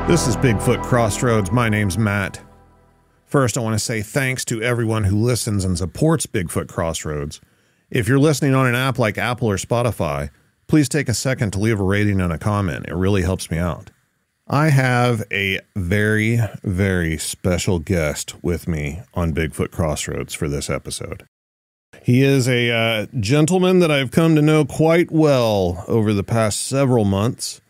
This is Bigfoot Crossroads. My name's Matt. First, I want to say thanks to everyone who listens and supports Bigfoot Crossroads. If you're listening on an app like Apple or Spotify, please take a second to leave a rating and a comment. It really helps me out. I have a very, very special guest with me on Bigfoot Crossroads for this episode. He is a gentleman that I've come to know quite well over the past several months.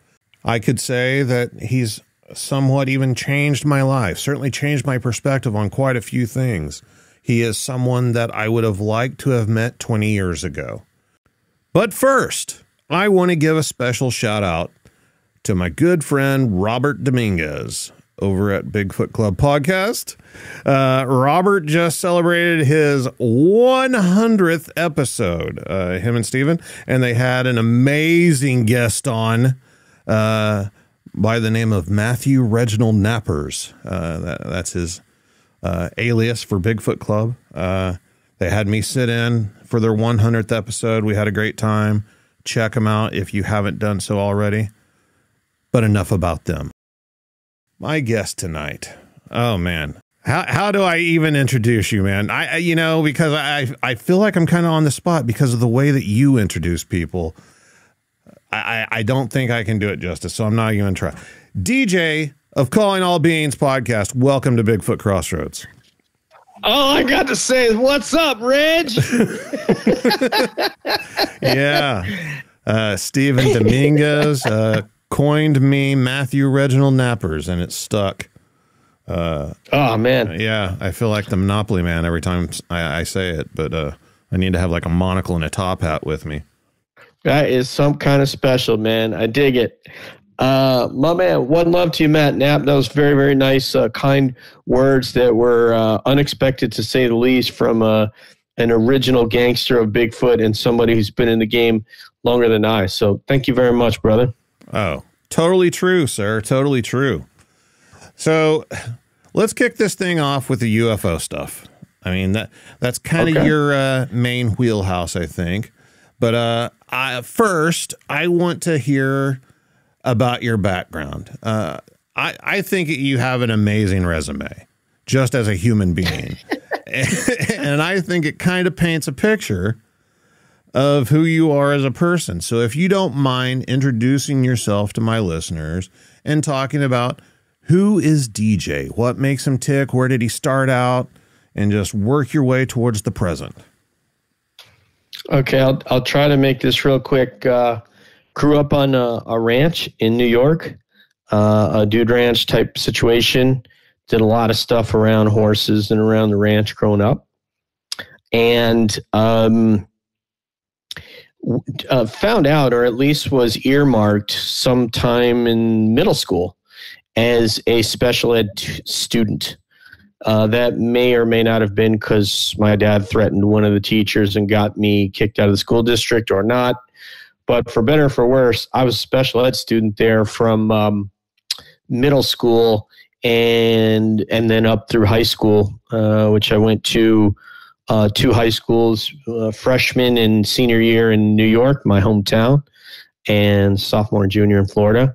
I could say that he's somewhat even changed my life, certainly changed my perspective on quite a few things. He is someone that I would have liked to have met 20 years ago. But first, I want to give a special shout out to my good friend Robert Dominguez over at Bigfoot Club Podcast. Robert just celebrated his 100th episode, him and Steven, and they had an amazing guest on by the name of Matthew Reginald Nappers. That's his alias for Bigfoot Club. They had me sit in for their 100th episode. We had a great time. Check them out if you haven't done so already. But enough about them. My guest tonight. Oh, man. How do I even introduce you, man? Because I feel like I'm kind of on the spot because of the way that you introduce people. I don't think I can do it justice, so I'm not even going to try. DJ of Calling All Beings podcast, welcome to Bigfoot Crossroads. All I got to say is, what's up, Reg? Yeah. Steven Dominguez coined me Matthew Reginald Nappers, and it stuck. Oh, man. Yeah, I feel like the Monopoly man every time I say it, but I need to have like a monocle and a top hat with me. That is some kind of special, man. I dig it. My man, one love to you, Matt Knapp. Those very, very nice, kind words that were unexpected, to say the least, from an original gangster of Bigfoot and somebody who's been in the game longer than I. So thank you very much, brother. Oh, totally true, sir. Totally true. So let's kick this thing off with the UFO stuff. I mean, that's kind of your main wheelhouse, I think. But first, I want to hear about your background. I think you have an amazing resume, just as a human being. And I think it kind of paints a picture of who you are as a person. So if you don't mind introducing yourself to my listeners and talking about who is DJ, what makes him tick, where did he start out, and just work your way towards the present. Okay, I'll try to make this real quick. Grew up on a ranch in New York, a dude ranch type situation. Did a lot of stuff around horses and around the ranch growing up. And found out, or at least was earmarked sometime in middle school as a special ed student. That may or may not have been because my dad threatened one of the teachers and got me kicked out of the school district, or not. But for better or for worse, I was a special ed student there from middle school and then up through high school, which I went to two high schools, freshman and senior year in New York, my hometown, and sophomore and junior in Florida.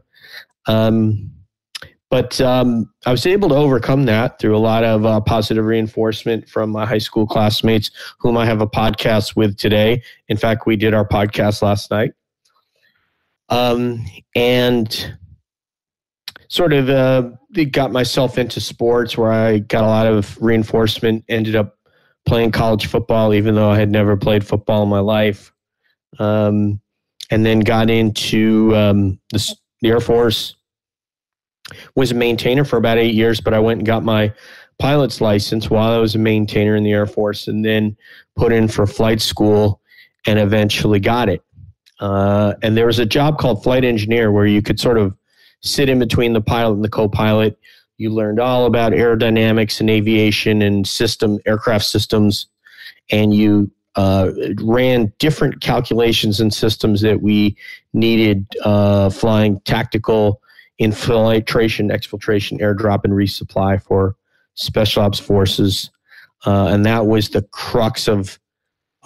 But I was able to overcome that through a lot of positive reinforcement from my high school classmates, whom I have a podcast with today. In fact, we did our podcast last night. And sort of got myself into sports where I got a lot of reinforcement, ended up playing college football, even though I had never played football in my life. And then got into the Air Force. Was a maintainer for about 8 years, but I went and got my pilot's license while I was a maintainer in the Air Force, and then put in for flight school and eventually got it. And there was a job called flight engineer where you could sort of sit in between the pilot and the co-pilot. You learned all about aerodynamics and aviation and aircraft systems, and you ran different calculations and systems that we needed flying tactical infiltration, exfiltration, airdrop, and resupply for special ops forces. And that was the crux of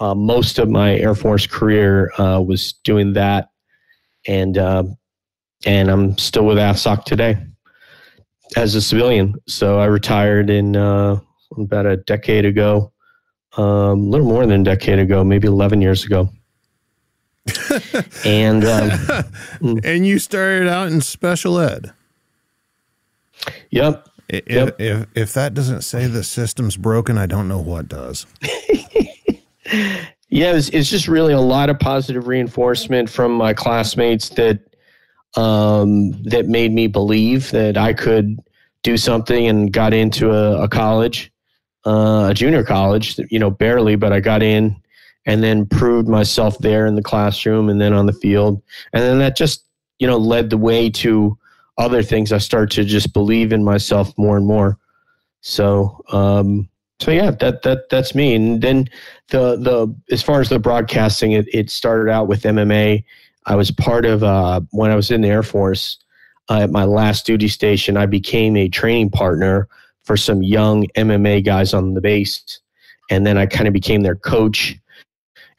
most of my Air Force career, was doing that. And I'm still with AFSOC today. as a civilian. So I retired in about a decade ago, a little more than a decade ago, maybe 11 years ago. And and you started out in special ed. Yep. If that doesn't say the system's broken, I don't know what does. Yeah, it's just really a lot of positive reinforcement from my classmates that made me believe that I could do something, and got into a college, a junior college, barely, but I got in and then proved myself there in the classroom and then on the field. And then that just, led the way to other things. I started to just believe in myself more and more. So yeah, that's me. And then the as far as the broadcasting, it started out with MMA. I was part of when I was in the Air Force, at my last duty station, I became a training partner for some young MMA guys on the base, and then I kind of became their coach.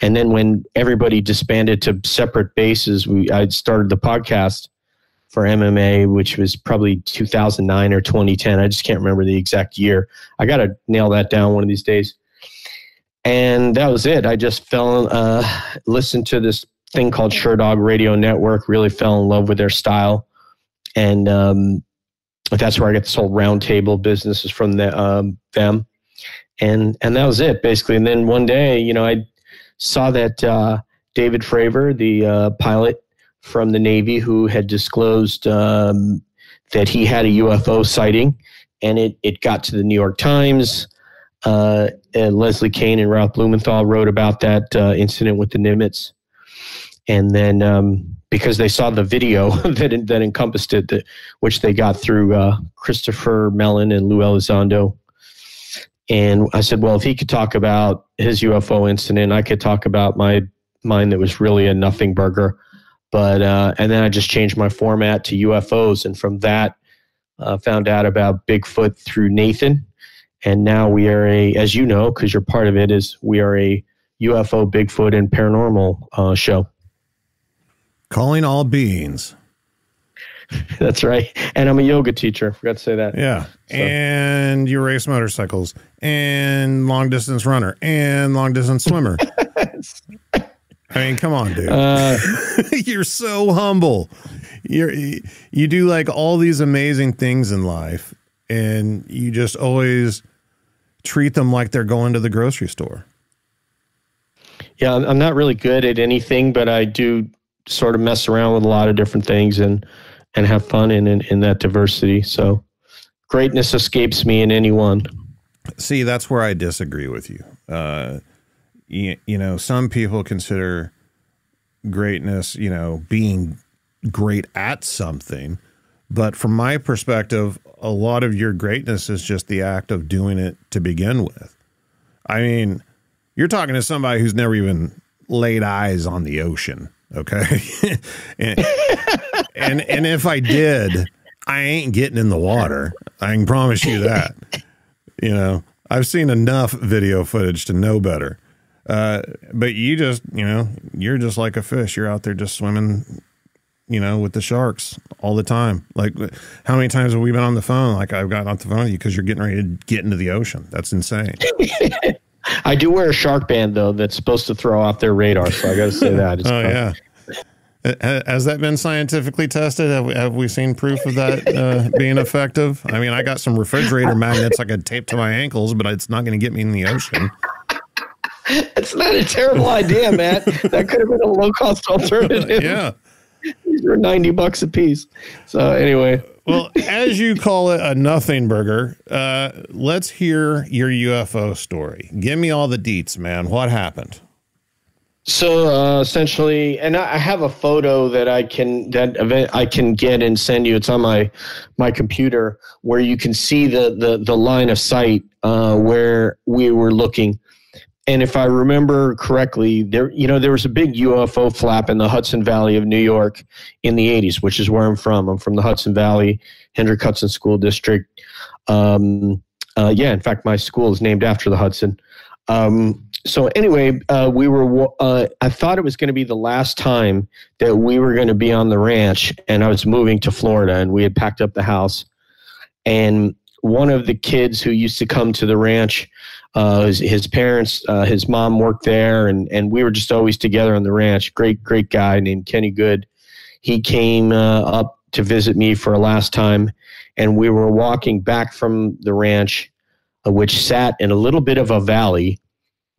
And then when everybody disbanded to separate bases, I started the podcast for MMA, which was probably 2009 or 2010. I just can't remember the exact year. I got to nail that down one of these days. And that was it. I just listened to this thing called Sure Dog Radio Network, really fell in love with their style. And that's where I got this whole roundtable business is from them. And that was it, basically. And then one day, I saw that David Fravor, the pilot from the Navy, who had disclosed that he had a UFO sighting, and it got to the New York Times. Leslie Kane and Ralph Blumenthal wrote about that incident with the Nimitz. And then because they saw the video that encompassed it, which they got through Christopher Mellon and Lou Elizondo. And I said, well, if he could talk about his UFO incident, I could talk about mine that was really a nothing burger. But and then I just changed my format to UFOs. And from that, found out about Bigfoot through Nathan. And now we are as you know, because you're part of it, we are a UFO, Bigfoot, and paranormal show. Calling all beings. That's right. And I'm a yoga teacher. Forgot to say that. Yeah. So. And you race motorcycles and long distance runner and long distance swimmer. I mean, come on, dude. You're so humble. You do like all these amazing things in life, and you just always treat them like they're going to the grocery store. Yeah, I'm not really good at anything, but I do sort of mess around with a lot of different things and have fun in that diversity. So greatness escapes me in any one. See, that's where I disagree with you. Some people consider greatness, being great at something. But from my perspective, a lot of your greatness is just the act of doing it to begin with. I mean, you're talking to somebody who's never even laid eyes on the ocean. Okay. and if I did, I ain't getting in the water. I can promise you that. I've seen enough video footage to know better. But you just, you're just like a fish. You're out there just swimming, with the sharks all the time. Like, how many times have we been on the phone? Like, I've gotten off the phone with you because you're getting ready to get into the ocean. That's insane. I do wear a shark band, though, that's supposed to throw off their radar. So I got to say that. It's yeah. Has that been scientifically tested? Have we seen proof of that being effective? I mean, I got some refrigerator magnets I could tape to my ankles, but it's not going to get me in the ocean. It's not a terrible idea, Matt. That could have been a low-cost alternative. Yeah. These were $90 a piece. So anyway. Well, as you call it, a nothing burger, let's hear your UFO story. Give me all the deets, man. What happened? So essentially, and I have a photo that I can get and send you. It's on my computer, where you can see the line of sight where we were looking. And if I remember correctly, there was a big UFO flap in the Hudson Valley of New York in the 80s, which is where I'm from. I'm from the Hudson Valley, Hendrick Hudson School District. In fact, my school is named after the Hudson. So anyway, I thought it was going to be the last time that we were going to be on the ranch, and I was moving to Florida, and we had packed up the house. And one of the kids who used to come to the ranch, his parents, his mom worked there, and we were just always together on the ranch. Great guy named Kenny Good. He came up to visit me for a last time, and we were walking back from the ranch, which sat in a little bit of a valley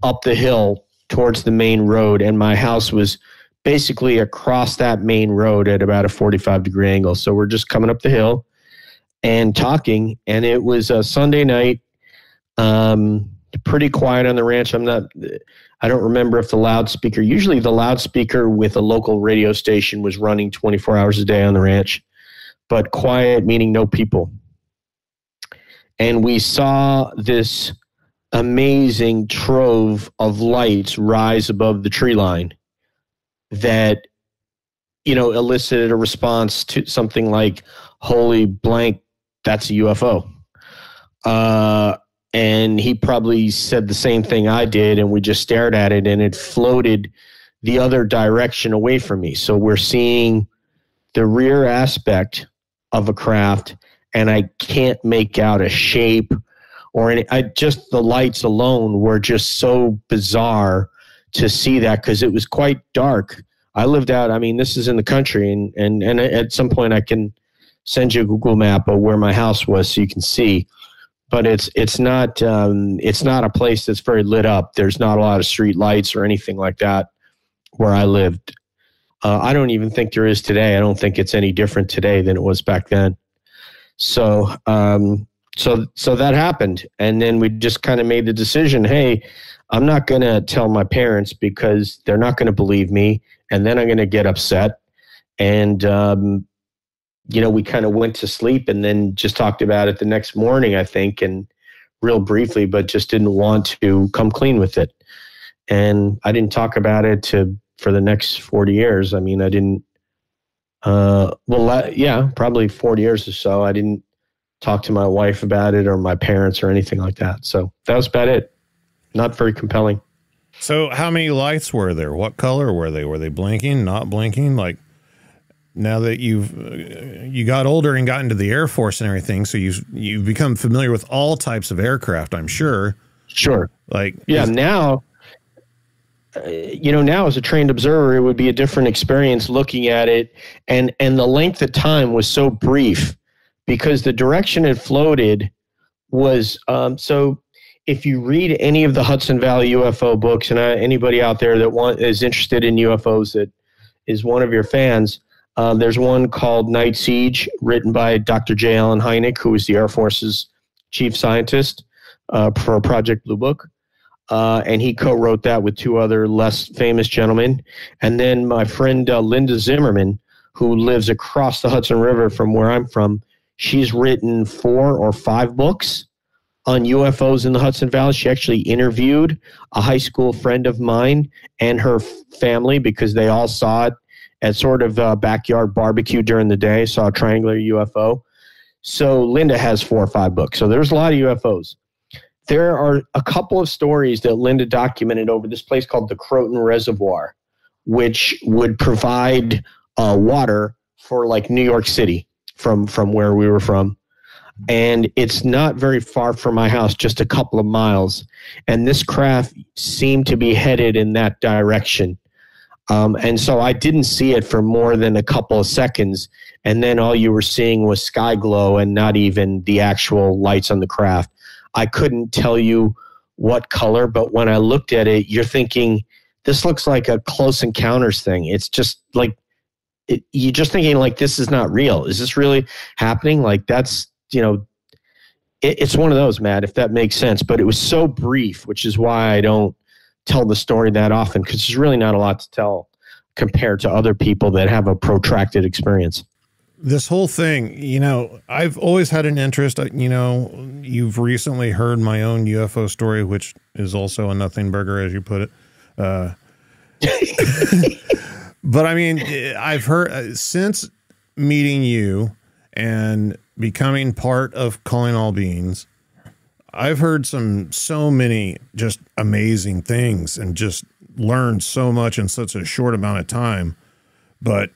up the hill towards the main road, and my house was basically across that main road at about a 45-degree angle. So we're just coming up the hill and talking, and it was a Sunday night, pretty quiet on the ranch. I don't remember if usually the loudspeaker with a local radio station was running 24 hours a day on the ranch, but quiet meaning no people. And we saw this amazing trove of lights rise above the tree line that, elicited a response to something like, holy blank, that's a UFO. And he probably said the same thing I did, and we just stared at it, and it floated the other direction away from me. So we're seeing the rear aspect of a craft, and I can't make out a shape or any. Just the lights alone were just so bizarre to see that, because it was quite dark. I lived out. I mean, this is in the country, and at some point I can send you a Google map of where my house was so you can see. But it's not a place that's very lit up. There's not a lot of street lights or anything like that where I lived. I don't even think there is today. I don't think it's any different today than it was back then. So that happened, and then we just kind of made the decision. Hey, I'm not going to tell my parents because they're not going to believe me, and then I'm going to get upset. And we kind of went to sleep and then just talked about it the next morning, I think, and real briefly, but just didn't want to come clean with it. And I didn't talk about it for the next 40 years. I mean, I didn't, probably 40 years or so. I didn't talk to my wife about it or my parents or anything like that. So that was about it. Not very compelling. So how many lights were there? What color were they? Were they blinking, not blinking? Like, now that you got older and got into the Air Force and everything, so you've become familiar with all types of aircraft, I'm sure. Sure. Now as a trained observer, it would be a different experience looking at it, and the length of time was so brief because the direction it floated was so. If you read any of the Hudson Valley UFO books, and anybody out there that is interested in UFOs that is one of your fans. There's one called Night Siege, written by Dr. J. Allen Hynek, who was the Air Force's chief scientist for Project Blue Book. And he co-wrote that with two other less famous gentlemen. And then my friend Linda Zimmerman, who lives across the Hudson River from where I'm from, she's written 4 or 5 books on UFOs in the Hudson Valley. She actually interviewed a high school friend of mine and her family because they all saw it at sort of a backyard barbecue during the day, saw a triangular UFO. So Linda has 4 or 5 books. So there's a lot of UFOs. There are a couple of stories that Linda documented over this place called the Croton Reservoir, which would provide water for like New York City from where we were from. And it's not very far from my house, just a couple of miles. And this craft seemed to be headed in that direction. And so I didn't see it for more than a couple of seconds. And then all you were seeing was sky glow and not even the actual lights on the craft. I couldn't tell you what color, but when I looked at it, you're thinking, this looks like a Close Encounters thing. It's just like, you're just thinking like, this is not real. Is this really happening? Like that's, it's one of those, Matt, if that makes sense. But it was so brief, which is why I don't tell the story that often, because there's really not a lot to tell compared to other people that have a protracted experience. This whole thing, I've always had an interest. You've recently heard my own UFO story, which is also a nothing burger, as you put it. But I mean, I've heard since meeting you and becoming part of Calling All Beings, I've heard so many just amazing things and just learned so much in such a short amount of time, but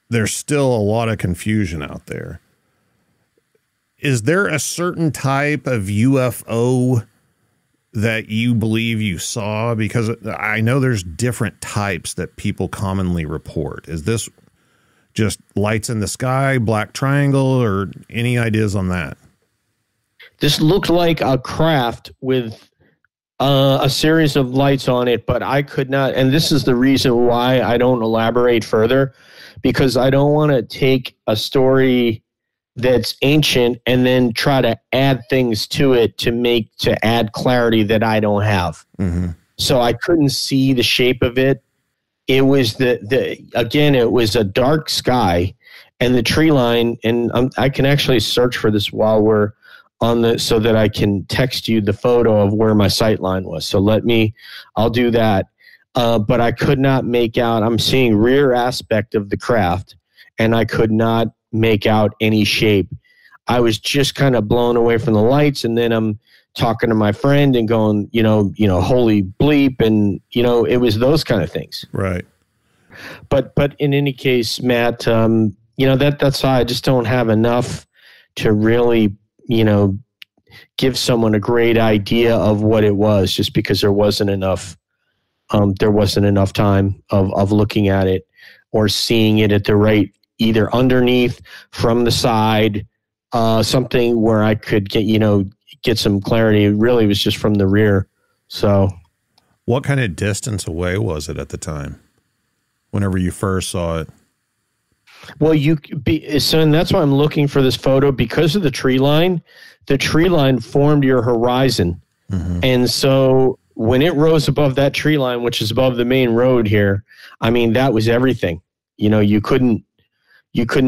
there's still a lot of confusion out there. is there a certain type of UFO that you believe you saw? Because I know there's different types that people commonly report. Is this just lights in the sky, black triangle, or any ideas on that? This looked like a craft with a series of lights on it, but I could not, and this is the reason why I don't elaborate further, because I don't want to take a story that's ancient and then try to add things to it to add clarity that I don't have. Mm-hmm. So I couldn't see the shape of it. It was it was a dark sky and the tree line. And I can actually search for this while we're on so that I can text you the photo of where my sight line was. So I'll do that. But I could not make out, I'm seeing rear aspect of the craft and I could not make out any shape. I was just kind of blown away from the lights, and then I'm talking to my friend and going, holy bleep, and it was those kind of things. Right. But in any case, Matt, that's why I just don't have enough to really, give someone a great idea of what it was, just because there wasn't enough time of looking at it or seeing it at the right, either underneath, from the side, something where I could get some clarity. It really was just from the rear. So, what kind of distance away was it at the time, whenever you first saw it? Well, and that's why I'm looking for this photo, because of the tree line. The tree line formed your horizon. Mm-hmm. And so when it rose above that tree line, which is above the main road here, I mean, that was everything. You couldn't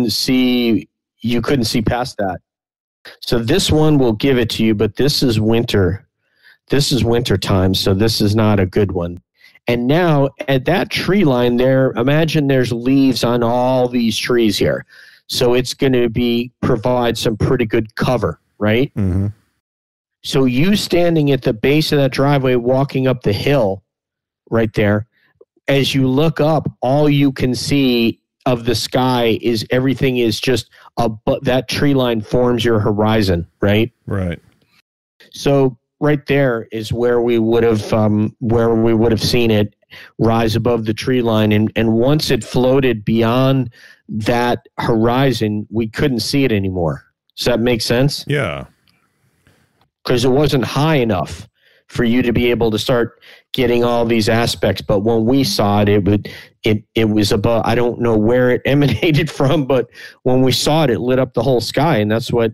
see past that. So this one will give it to you, but this is winter. This is winter time, so this is not a good one. And now at that tree line there, imagine there's leaves on all these trees here. So it's going to provide some pretty good cover, right? Mm-hmm. So you standing at the base of that driveway, walking up the hill right there, as you look up, all you can see of the sky is everything is just that tree line forms your horizon, right? Right. So right there is where we would have seen it rise above the tree line, and once it floated beyond that horizon, we couldn't see it anymore. Does that make sense? Yeah. Because it wasn't high enough for you to be able to start getting all these aspects. But when we saw it, it was above. I don't know where it emanated from, but when we saw it, it lit up the whole sky, and that's what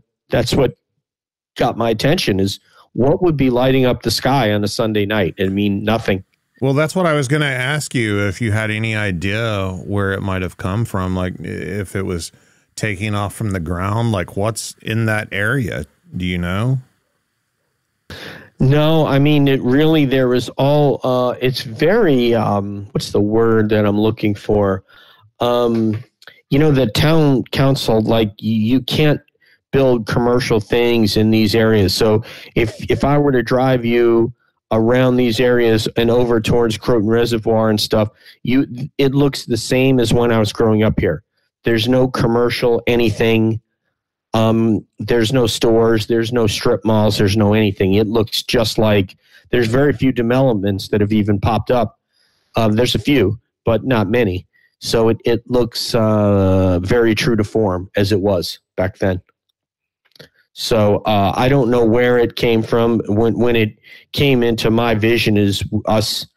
got my attention. Is what would be lighting up the sky on a Sunday night? I mean, nothing. Well, that's what I was going to ask you, if you had any idea where it might have come from, like if it was taking off from the ground, like what's in that area? Do you know? No, I mean, there was all, it's very, what's the word that I'm looking for? The town council, like you can't build commercial things in these areas. So if I were to drive you around these areas and over towards Croton Reservoir and stuff, it looks the same as when I was growing up here. There's no commercial anything. There's no stores, there's no strip malls, there's no anything. It looks just like there's very few developments that have even popped up. There's a few, but not many. So it looks very true to form as it was back then. So I don't know where it came from. When it came into my vision is us,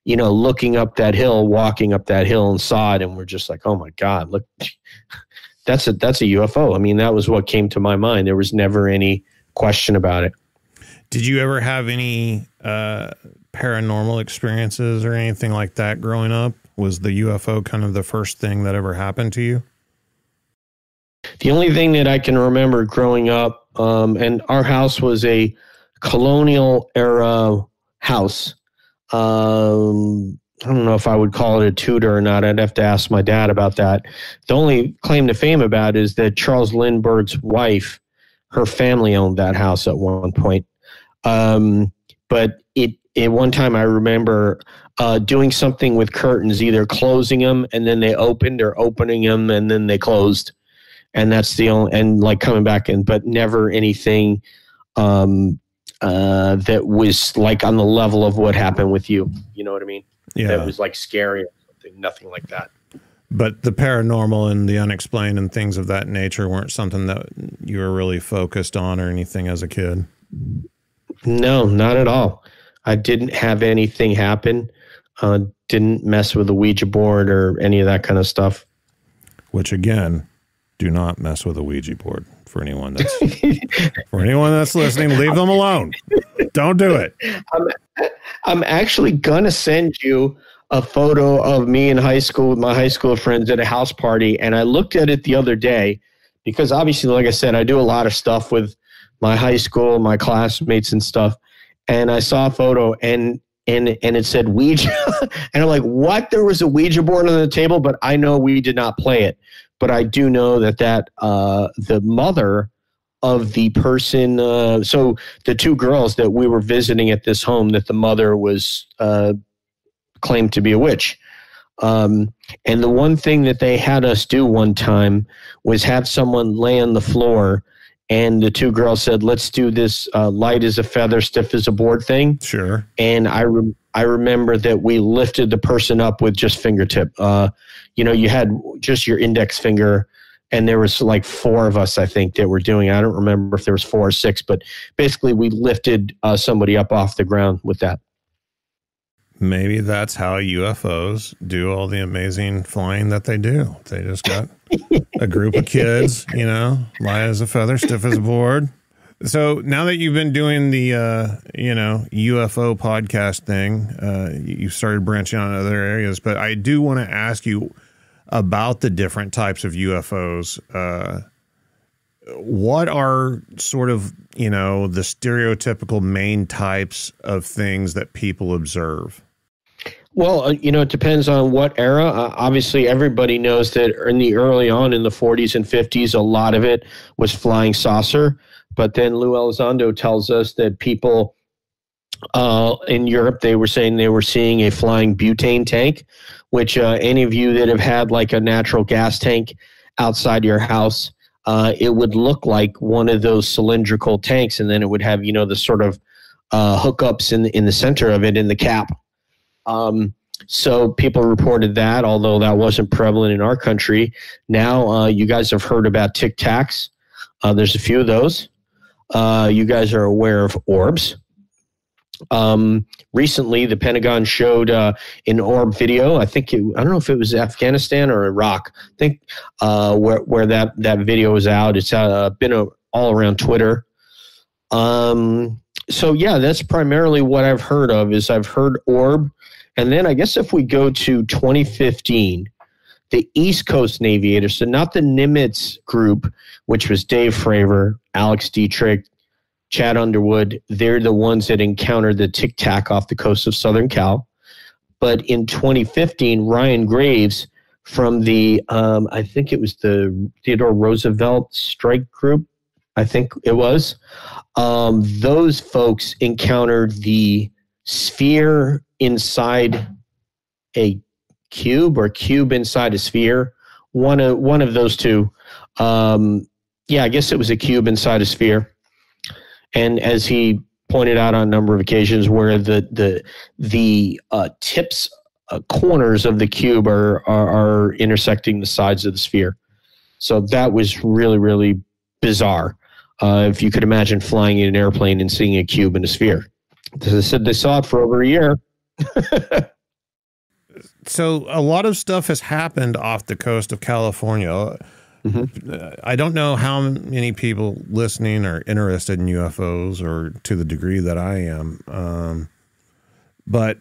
looking up that hill, walking up that hill and saw it, and we're just like, oh my God, look. That's a UFO. I mean, that was what came to my mind. There was never any question about it. Did you ever have any paranormal experiences or anything like that growing up? Was the UFO kind of the first thing that ever happened to you? The only thing that I can remember growing up, and our house was a colonial era house. I don't know if I would call it a Tudor or not. I'd have to ask my dad about that. The only claim to fame about it is that Charles Lindbergh's wife, her family owned that house at one point. But at one time I remember doing something with curtains, either closing them and then they opened, or opening them and then they closed. and that's the only, and like coming back in, but never anything that was like on the level of what happened with you. You know what I mean? Yeah. That was like scary or something. Nothing like that. But the paranormal and the unexplained and things of that nature weren't something that you were really focused on or anything as a kid? No, not at all. I didn't have anything happen. Didn't mess with the Ouija board or any of that kind of stuff. Which, again, do not mess with a Ouija board. For anyone that's listening, leave them alone. Don't do it. I'm actually gonna send you a photo of me in high school with my high school friends at a house party, and I looked at it the other day because obviously, like I said, I do a lot of stuff with my high school, my classmates and stuff, and I saw a photo and it said Ouija, and I'm like, what? There was a Ouija board on the table, but I know we did not play it. But I do know that the mother of the person, so the two girls that we were visiting at this home, that the mother was claimed to be a witch. And the one thing that they had us do one time was have someone lay on the floor, and the two girls said, let's do this light as a feather, stiff as a board thing. Sure. And I remember that we lifted the person up with just fingertip. You had just your index finger, and there was like four of us, I think, that were doing it. I don't remember if there was 4 or 6, but basically we lifted somebody up off the ground with that. Maybe that's how UFOs do all the amazing flying that they do. They just got a group of kids, light as a feather, stiff as a board. So now that you've been doing the, UFO podcast thing, you started branching on other areas, but I do want to ask you about the different types of UFOs. What are sort of, the stereotypical main types of things that people observe? Well, it depends on what era. Obviously, everybody knows that in the early on in the 40s and 50s, a lot of it was flying saucer. But then Lou Elizondo tells us that people in Europe, they were saying they were seeing a flying butane tank, which any of you that have had like a natural gas tank outside your house, it would look like one of those cylindrical tanks, and then it would have, the sort of hookups in the center of it in the cap. So people reported that, although that wasn't prevalent in our country. Now you guys have heard about Tic Tacs. There's a few of those. You guys are aware of orbs. Recently, the Pentagon showed an orb video. I don't know if it was Afghanistan or Iraq. I think where that video is out. It's been all around Twitter. So yeah, that's primarily what I've heard of. Is I've heard orb, and then I guess if we go to 2015. The East Coast Aviators, so not the Nimitz group, which was Dave Fravor, Alex Dietrich, Chad Underwood. They're the ones that encountered the Tic Tac off the coast of Southern Cal. But in 2015, Ryan Graves from the, I think it was the Theodore Roosevelt Strike Group, I think it was. Those folks encountered the sphere inside a cube or cube inside a sphere. One of those two. Yeah, I guess it was a cube inside a sphere. And as he pointed out on a number of occasions, where the tips, corners of the cube are intersecting the sides of the sphere. So that was really, really bizarre. If you could imagine flying in an airplane and seeing a cube in a sphere. As I said, they saw it for over a year. So a lot of stuff has happened off the coast of California. Mm-hmm. I don't know how many people listening are interested in UFOs or to the degree that I am. But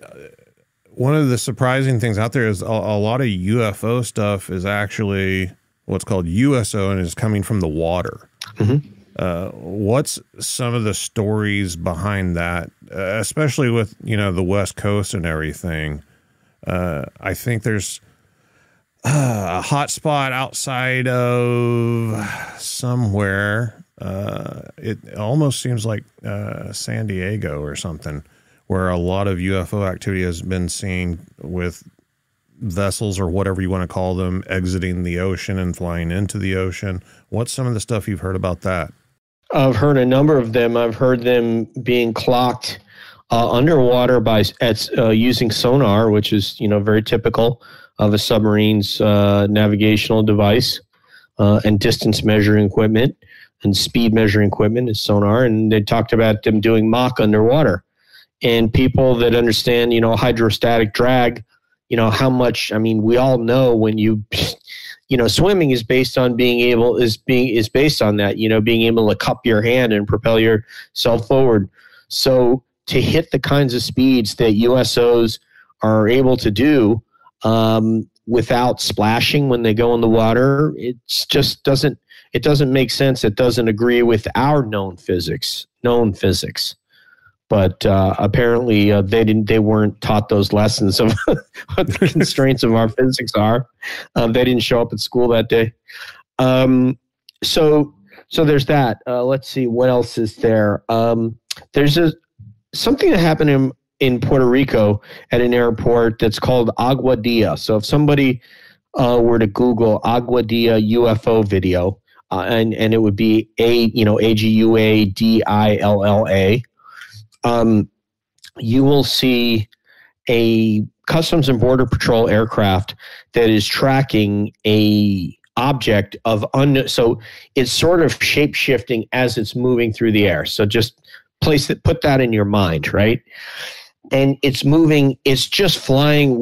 one of the surprising things out there is a lot of UFO stuff is actually what's called USO and is coming from the water. Mm-hmm. What's some of the stories behind that, especially with, the West Coast and everything? I think there's a hot spot outside of somewhere. It almost seems like San Diego or something, where a lot of UFO activity has been seen with vessels or whatever you want to call them exiting the ocean and flying into the ocean. What's some of the stuff you've heard about that? I've heard a number of them. I've heard them being clocked underwater by using sonar, which is very typical of a submarine's navigational device, and distance measuring equipment and speed measuring equipment is sonar. And they talked about them doing Mach underwater. And people that understand, hydrostatic drag, how much, we all know when swimming is based on being based on that, being able to cup your hand and propel yourself forward. So to hit the kinds of speeds that USOs are able to do without splashing when they go in the water, it just doesn't make sense. It doesn't agree with our known physics. But apparently they weren't taught those lessons of what the constraints of our physics are. They didn't show up at school that day. So there's that. Let's see, what else is there? There's something that happened in Puerto Rico at an airport that's called Agua Dia. So if somebody were to Google Agua Dia UFO video, and it would be AGUADILLA. You will see a Customs and Border Patrol aircraft that is tracking a object of so it's sort of shape shifting as it's moving through the air. So just put that in your mind, right? And it's moving. It's just flying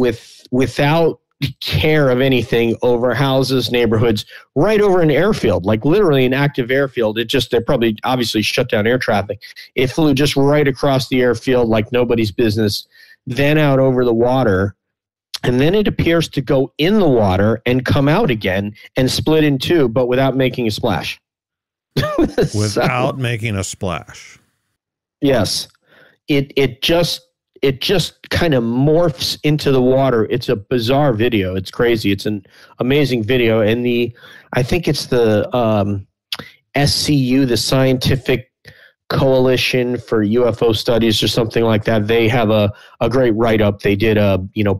without care of anything over houses, neighborhoods, right over an airfield, like literally an active airfield. They probably obviously shut down air traffic. It flew just right across the airfield like nobody's business, then out over the water. And then it appears to go in the water and come out again and split in two, but without making a splash. Without making a splash. Yes. It just kind of morphs into the water. It's a bizarre video. It's crazy. It's an amazing video. And I think it's the SCU, the Scientific Coalition for UFO Studies or something like that. They have a great write-up. They did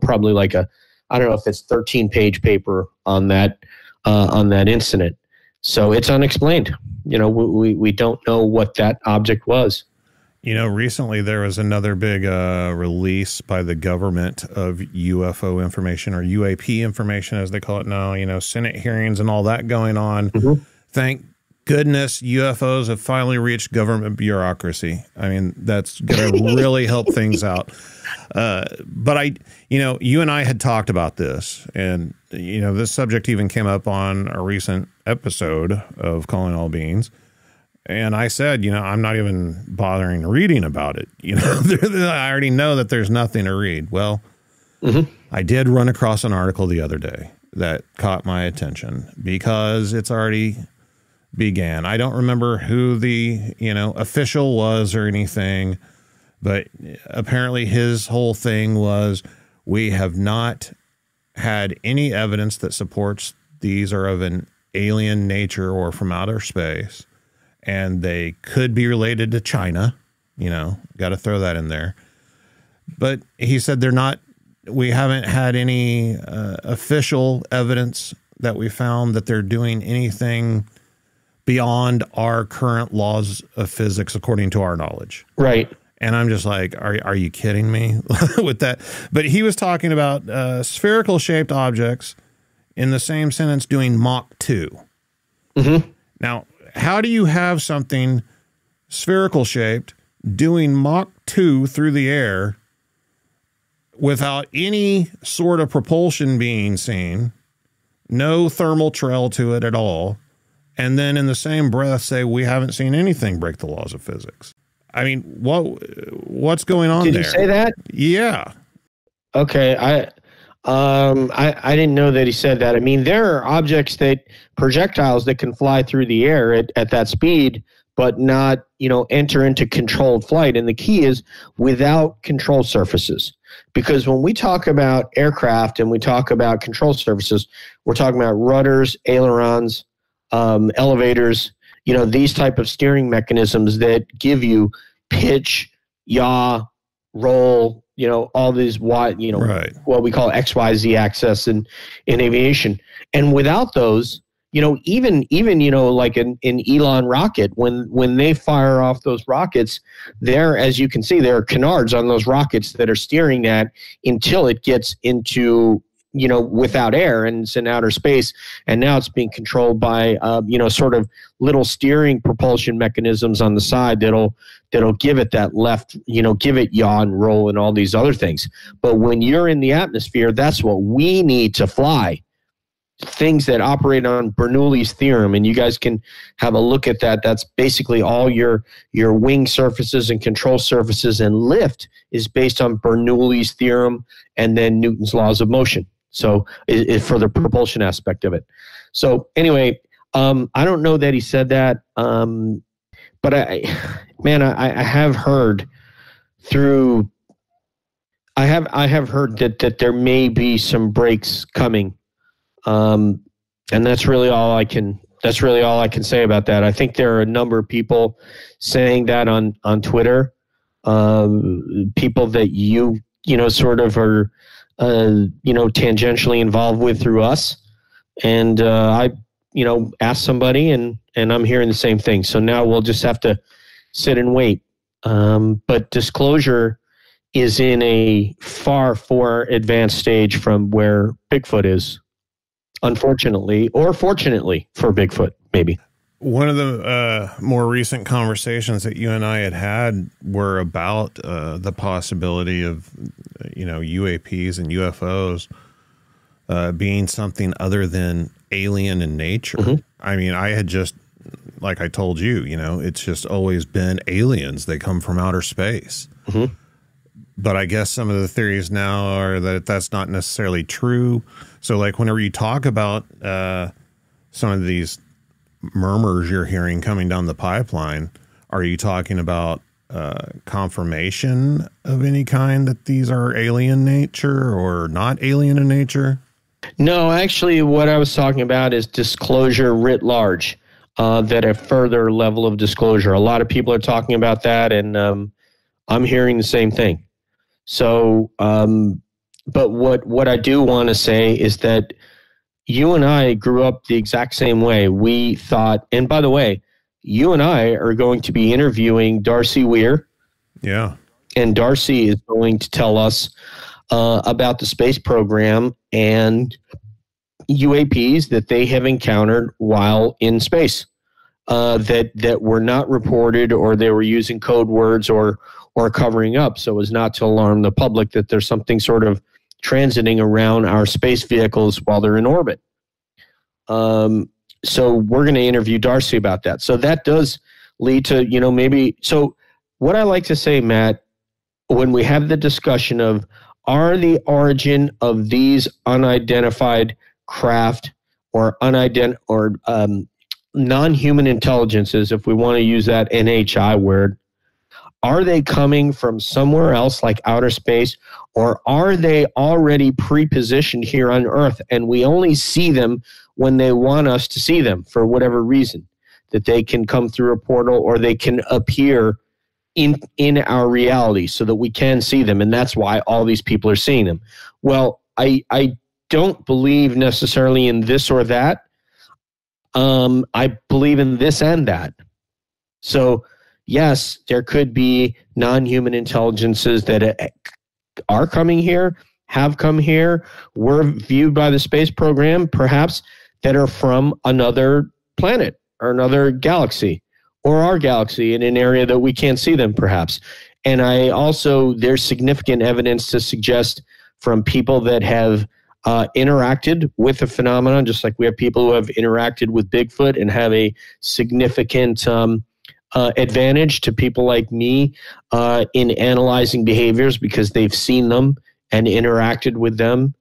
probably like I don't know if it's 13-page paper on that incident. So it's unexplained. We don't know what that object was. Recently there was another big release by the government of UFO information, or UAP information as they call it now, Senate hearings and all that going on. Mm-hmm. Thank goodness UFOs have finally reached government bureaucracy. That's going to really help things out. But you and I had talked about this, and, this subject even came up on a recent episode of Calling All Beings. And I said, I'm not even bothering reading about it. I already know that there's nothing to read. Well, mm-hmm. I did run across an article the other day that caught my attention because it's already began. I don't remember who the, official was or anything, but apparently his whole thing was, we have not had any evidence that supports these are of an alien nature or from outer space. And they could be related to China, got to throw that in there. But he said we haven't had any official evidence that we found that they're doing anything beyond our current laws of physics, according to our knowledge. Right. And I'm just like, are you kidding me with that? But he was talking about spherical shaped objects in the same sentence doing Mach 2. Mm-hmm. Now, how do you have something spherical shaped doing Mach 2 through the air without any sort of propulsion being seen, no thermal trail to it at all, and then in the same breath say we haven't seen anything break the laws of physics? What's going on there? Did you say that? Yeah. Okay. I didn't know that he said that. There are projectiles that can fly through the air at that speed, but not, enter into controlled flight. And the key is without control surfaces. Because when we talk about aircraft and we talk about control surfaces, we're talking about rudders, ailerons, elevators, these type of steering mechanisms that give you pitch, yaw, roll, all these what we call XYZ access in aviation. And without those, even like an Elon rocket, when they fire off those rockets, there, as you can see, there are canards on those rockets that are steering that until it gets into, without air, and it's in outer space. And now it's being controlled by, sort of little steering propulsion mechanisms on the side that'll give it that left, give it yaw and roll and all these other things. But when you're in the atmosphere, that's what we need to fly. Things that operate on Bernoulli's theorem, and you guys can have a look at that. That's basically all your wing surfaces and control surfaces, and lift is based on Bernoulli's theorem and then Newton's laws of motion. So for the propulsion aspect of it. So anyway, I don't know that he said that, but I have heard through. I have heard that there may be some breaks coming. And that's really all I can say about that. I think there are a number of people saying that on Twitter, people that sort of are, tangentially involved with through us. And, I asked somebody and I'm hearing the same thing. So now we'll just have to sit and wait. But disclosure is in a far advanced stage from where Bigfoot is. Unfortunately, or fortunately for Bigfoot, maybe. One of the more recent conversations that you and I had were about the possibility of, UAPs and UFOs being something other than alien in nature. Mm-hmm. I mean, I had just, like I told you, it's just always been aliens. They come from outer space. Mm-hmm. But I guess some of the theories now are that that's not necessarily true. So, like, whenever you talk about some of these murmurs you're hearing coming down the pipeline, are you talking about confirmation of any kind that these are alien nature or not alien in nature? No, actually, what I was talking about is disclosure writ large, that a further level of disclosure. A lot of people are talking about that, and I'm hearing the same thing. So, but what I do want to say is that you and I grew up the exact same way. We thought, and by the way, you and I are going to be interviewing Darcy Weir. Yeah. And Darcy is going to tell us about the space program and UAPs that they have encountered while in space, that were not reported, or they were using code words or covering up so as not to alarm the public that there's something sort of transiting around our space vehicles while they're in orbit. So we're going to interview Darcy about that. So that does lead to, maybe. So what I like to say, Matt, when we have the discussion of are the origin of these unidentified craft or non-human intelligences, if we want to use that NHI word, are they coming from somewhere else like outer space, or are they already pre-positioned here on Earth and we only see them when they want us to see them for whatever reason, that they can come through a portal or they can appear in our reality so that we can see them, and that's why all these people are seeing them? Well, I don't believe necessarily in this or that. I believe in this and that. So yes, there could be non-human intelligences that are coming here, have come here, were viewed by the space program, perhaps, that are from another planet or another galaxy or our galaxy in an area that we can't see them, perhaps. And there's significant evidence to suggest from people that have interacted with the phenomenon, just like we have people who have interacted with Bigfoot and have a significant advantage to people like me in analyzing behaviors because they've seen them and interacted with them.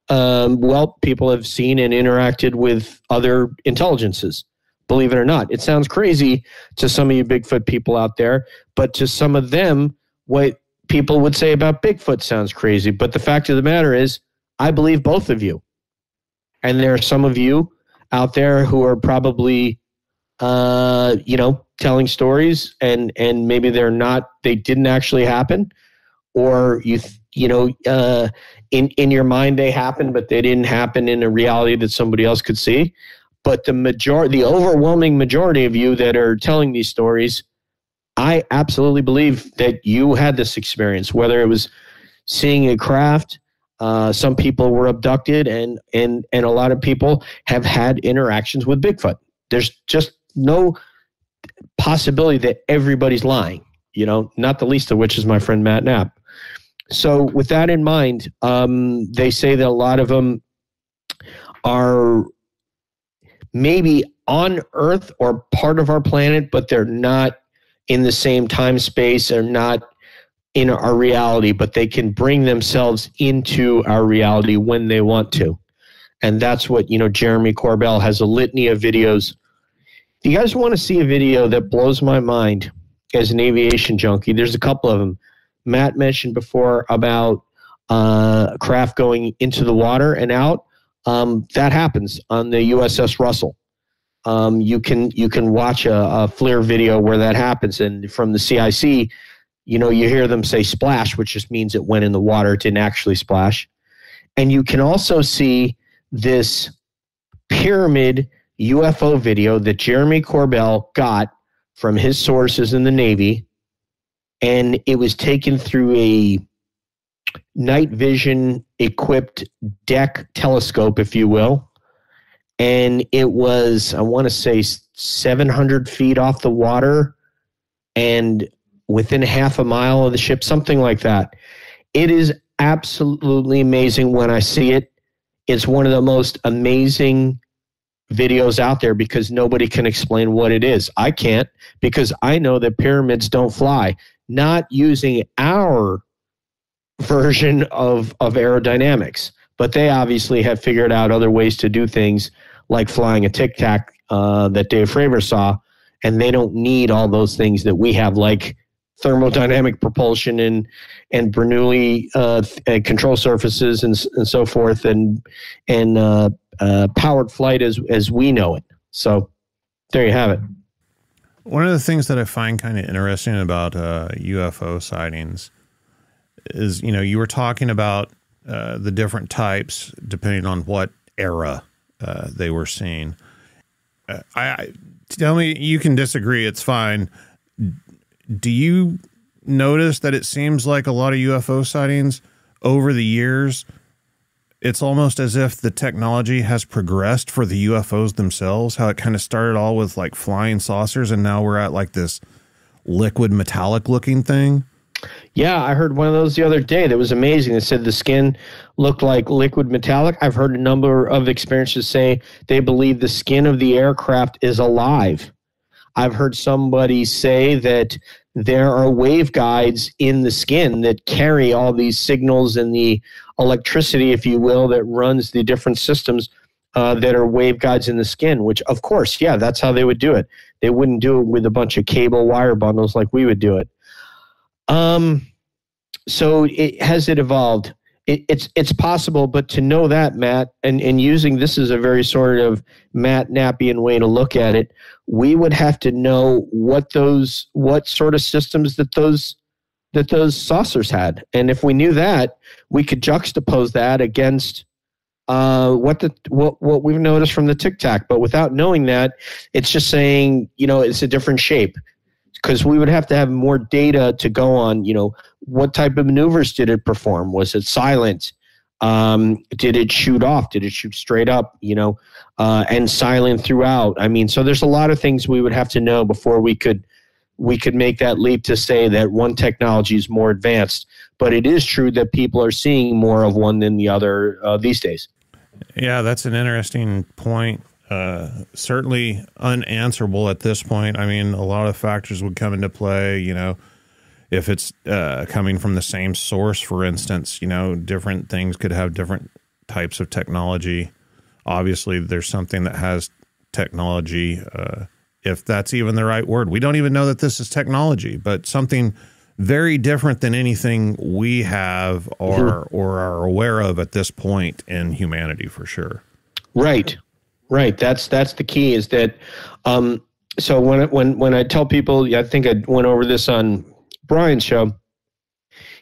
People have seen and interacted with other intelligences, believe it or not. It sounds crazy to some of you Bigfoot people out there, but to some of them, what people would say about Bigfoot sounds crazy. But the fact of the matter is, I believe both of you. And there are some of you out there who are probably telling stories and maybe they didn't actually happen, or in your mind they happened, but they didn't happen in a reality that somebody else could see. But the overwhelming majority of you that are telling these stories, I absolutely believe that you had this experience, whether it was seeing a craft. Some people were abducted, and a lot of people have had interactions with Bigfoot. There's just no possibility that everybody's lying, not the least of which is my friend Matt Knapp. So with that in mind, they say that a lot of them are maybe on Earth or part of our planet, but they're not in the same time space, or not in our reality, but they can bring themselves into our reality when they want to. And that's what, Jeremy Corbell has a litany of videos. If you guys want to see a video that blows my mind as an aviation junkie, there's a couple of them. Matt mentioned before about craft going into the water and out. That happens on the USS Russell. You can watch a FLIR video where that happens, and from the CIC, you hear them say splash, which just means it went in the water. It didn't actually splash. And you can also see this pyramid UFO video that Jeremy Corbell got from his sources in the Navy, and it was taken through a night vision equipped deck telescope, if you will. And it was, I want to say, 700 feet off the water and within half a mile of the ship, something like that. It is absolutely amazing when I see it. It's one of the most amazing videos out there because nobody can explain what it is. I can't, because I know that pyramids don't fly. Not using our version of aerodynamics, but they obviously have figured out other ways to do things, like flying a Tic Tac that Dave Fravor saw, and they don't need all those things that we have, like thermodynamic propulsion and Bernoulli control surfaces and so forth, and powered flight as we know it. So there you have it. One of the things that I find kind of interesting about UFO sightings is, you were talking about the different types depending on what era they were seen. Tell me, you can disagree, it's fine. Do you notice that it seems like a lot of UFO sightings over the years, it's almost as if the technology has progressed for the UFOs themselves, how it kind of started all with like flying saucers and now we're at like this liquid metallic looking thing? Yeah, I heard one of those the other day that was amazing. It said the skin looked like liquid metallic. I've heard a number of experiences say they believe the skin of the aircraft is alive. I've heard somebody say that there are waveguides in the skin that carry all these signals and the electricity, if you will, that runs the different systems that are waveguides in the skin, which, of course, yeah, that's how they would do it. They wouldn't do it with a bunch of cable wire bundles like we would do it. So has it evolved? It's possible, but to know that, Matt, and using this as a very sort of Matt Knappian way to look at it, we would have to know what sort of systems that those saucers had. And if we knew that, we could juxtapose that against what we've noticed from the Tic Tac. But without knowing that, it's just saying, it's a different shape. Because we would have to have more data to go on, what type of maneuvers did it perform? Was it silent? Did it shoot off? Did it shoot straight up, and silent throughout? I mean, so there's a lot of things we would have to know before we could make that leap to say that one technology is more advanced. But it is true that people are seeing more of one than the other these days. Yeah, that's an interesting point. Certainly unanswerable at this point. I mean, a lot of factors would come into play, if it's coming from the same source, for instance, different things could have different types of technology. Obviously, there's something that has technology, if that's even the right word. We don't even know that this is technology, but something very different than anything we have or are aware of at this point in humanity, for sure. Right. Right. That's the key, is that so when I tell people, I think I went over this on Brian's show,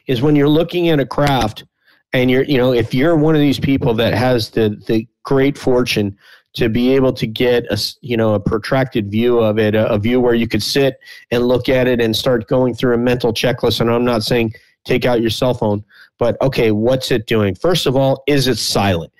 is when you're looking at a craft and if you're one of these people that has the great fortune to be able to get a protracted view of it, a view where you could sit and look at it and start going through a mental checklist. And I'm not saying take out your cell phone, but okay, what's it doing? First of all, is it silent?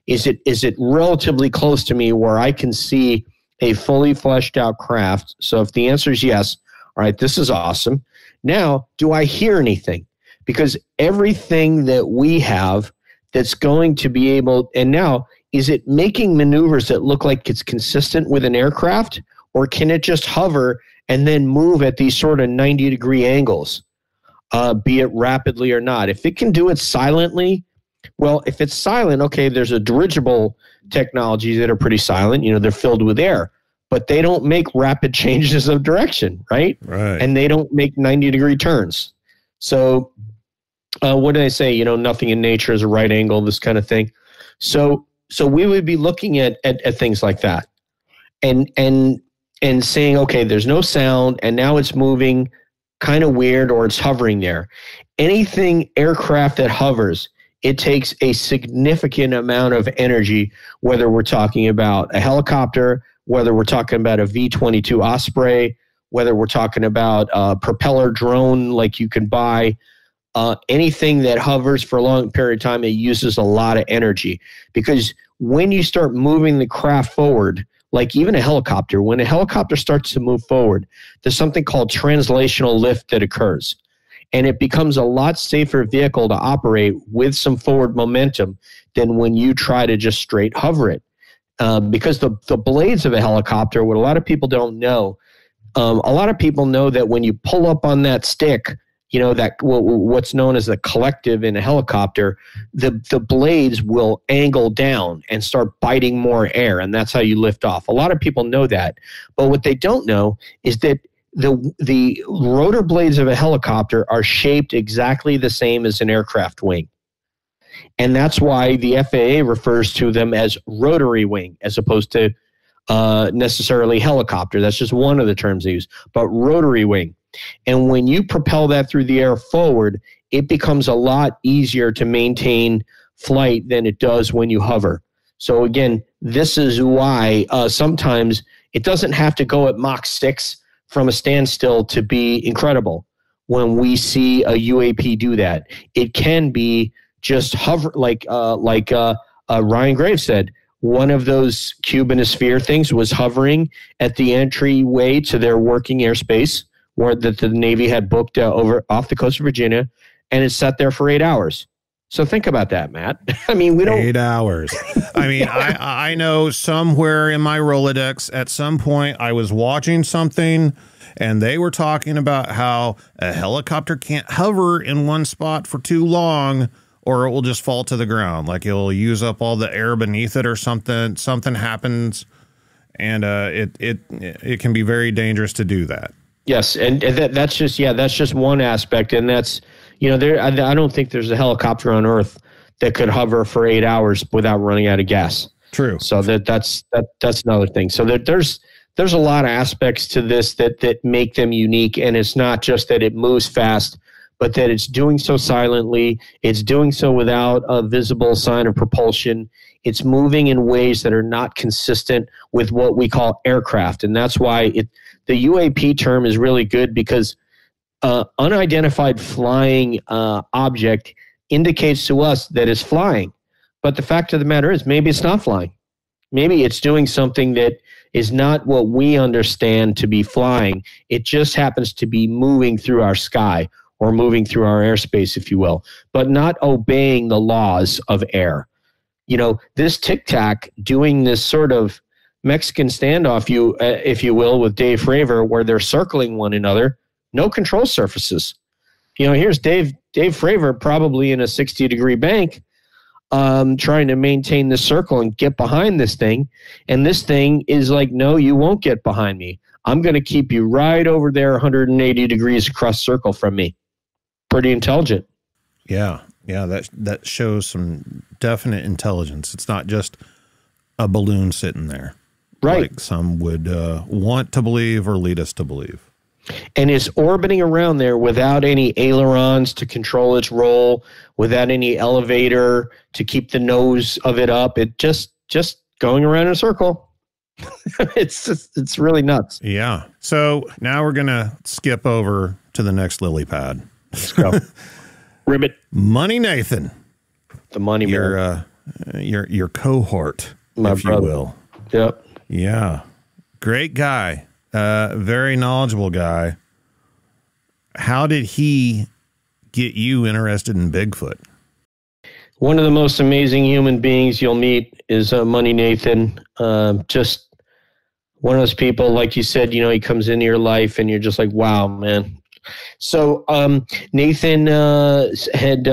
Is it relatively close to me where I can see a fully fleshed out craft? So if the answer is yes, all right, this is awesome. Now, do I hear anything? Because everything that we have that's going to be able, and now, is it making maneuvers that look like it's consistent with an aircraft, or can it just hover and then move at these sort of 90-degree angles, be it rapidly or not? If it can do it silently, well, if it's silent, okay, there's a dirigible technology that are pretty silent. They're filled with air, but they don't make rapid changes of direction, right? Right. And they don't make 90-degree turns. So what did I say? Nothing in nature is a right angle, this kind of thing. So we would be looking at things like that and saying, okay, there's no sound, and now it's moving kind of weird, or it's hovering there. Anything aircraft that hovers, it takes a significant amount of energy, whether we're talking about a helicopter, whether we're talking about a V-22 Osprey, whether we're talking about a propeller drone like you can buy. Anything that hovers for a long period of time, it uses a lot of energy, because when you start moving the craft forward, like even a helicopter, when a helicopter starts to move forward, there's something called translational lift that occurs. And it becomes a lot safer vehicle to operate with some forward momentum than when you try to just straight hover it. Because the blades of a helicopter, what a lot of people don't know, a lot of people know that when you pull up on that stick, that what's known as the collective in a helicopter, the blades will angle down and start biting more air, and that's how you lift off. A lot of people know that, but what they don't know is that the rotor blades of a helicopter are shaped exactly the same as an aircraft wing. And that's why the FAA refers to them as rotary wing as opposed to necessarily helicopter. That's just one of the terms they use, but rotary wing. And when you propel that through the air forward, it becomes a lot easier to maintain flight than it does when you hover. So again, this is why sometimes it doesn't have to go at Mach 6 from a standstill to be incredible. When we see a UAP do that, it can be just hover, like Ryan Graves said. One of those cube in a sphere things was hovering at the entryway to their working airspace, where the Navy had booked over off the coast of Virginia, and it sat there for 8 hours. So think about that, Matt. I mean, we don't... 8 hours. I mean, I know somewhere in my Rolodex at some point I was watching something and they were talking about how a helicopter can't hover in one spot for too long or it will just fall to the ground. Like it'll use up all the air beneath it or something. Something happens, and it can be very dangerous to do that. Yes, and that's just one aspect, and that's I don't think there's a helicopter on Earth that could hover for 8 hours without running out of gas. True. So that's another thing. So there's a lot of aspects to this that make them unique, and it's not just that it moves fast, but that it's doing so silently. It's doing so without a visible sign of propulsion. It's moving in ways that are not consistent with what we call aircraft, and that's why the UAP term is really good, because unidentified flying object indicates to us that it's flying. But the fact of the matter is, maybe it's not flying. Maybe it's doing something that is not what we understand to be flying. It just happens to be moving through our sky or moving through our airspace, if you will, but not obeying the laws of air. This Tic Tac doing this sort of Mexican standoff, if you will, with Dave Fravor, where they're circling one another, no control surfaces. Here's Dave Fravor probably in a 60-degree bank, trying to maintain the circle and get behind this thing. And this thing is like, no, you won't get behind me. I'm going to keep you right over there 180 degrees across circle from me. Pretty intelligent. Yeah, that shows some definite intelligence. It's not just a balloon sitting there. Right. Like some would want to believe or lead us to believe. and is orbiting around there without any ailerons to control its roll, without any elevator to keep the nose of it up. It just going around in a circle. It's really nuts. Yeah. So now we're going to skip over to the next lily pad. Let's go. Ribbit. Money Nathan. The money man. Your cohort, My if brother. you will. Yep. Yeah. Great guy. Very knowledgeable guy. How did he get you interested in Bigfoot? One of the most amazing human beings you'll meet is Money Nathan. Just one of those people, like you said, he comes into your life and you're just like, wow, man. So Nathan had,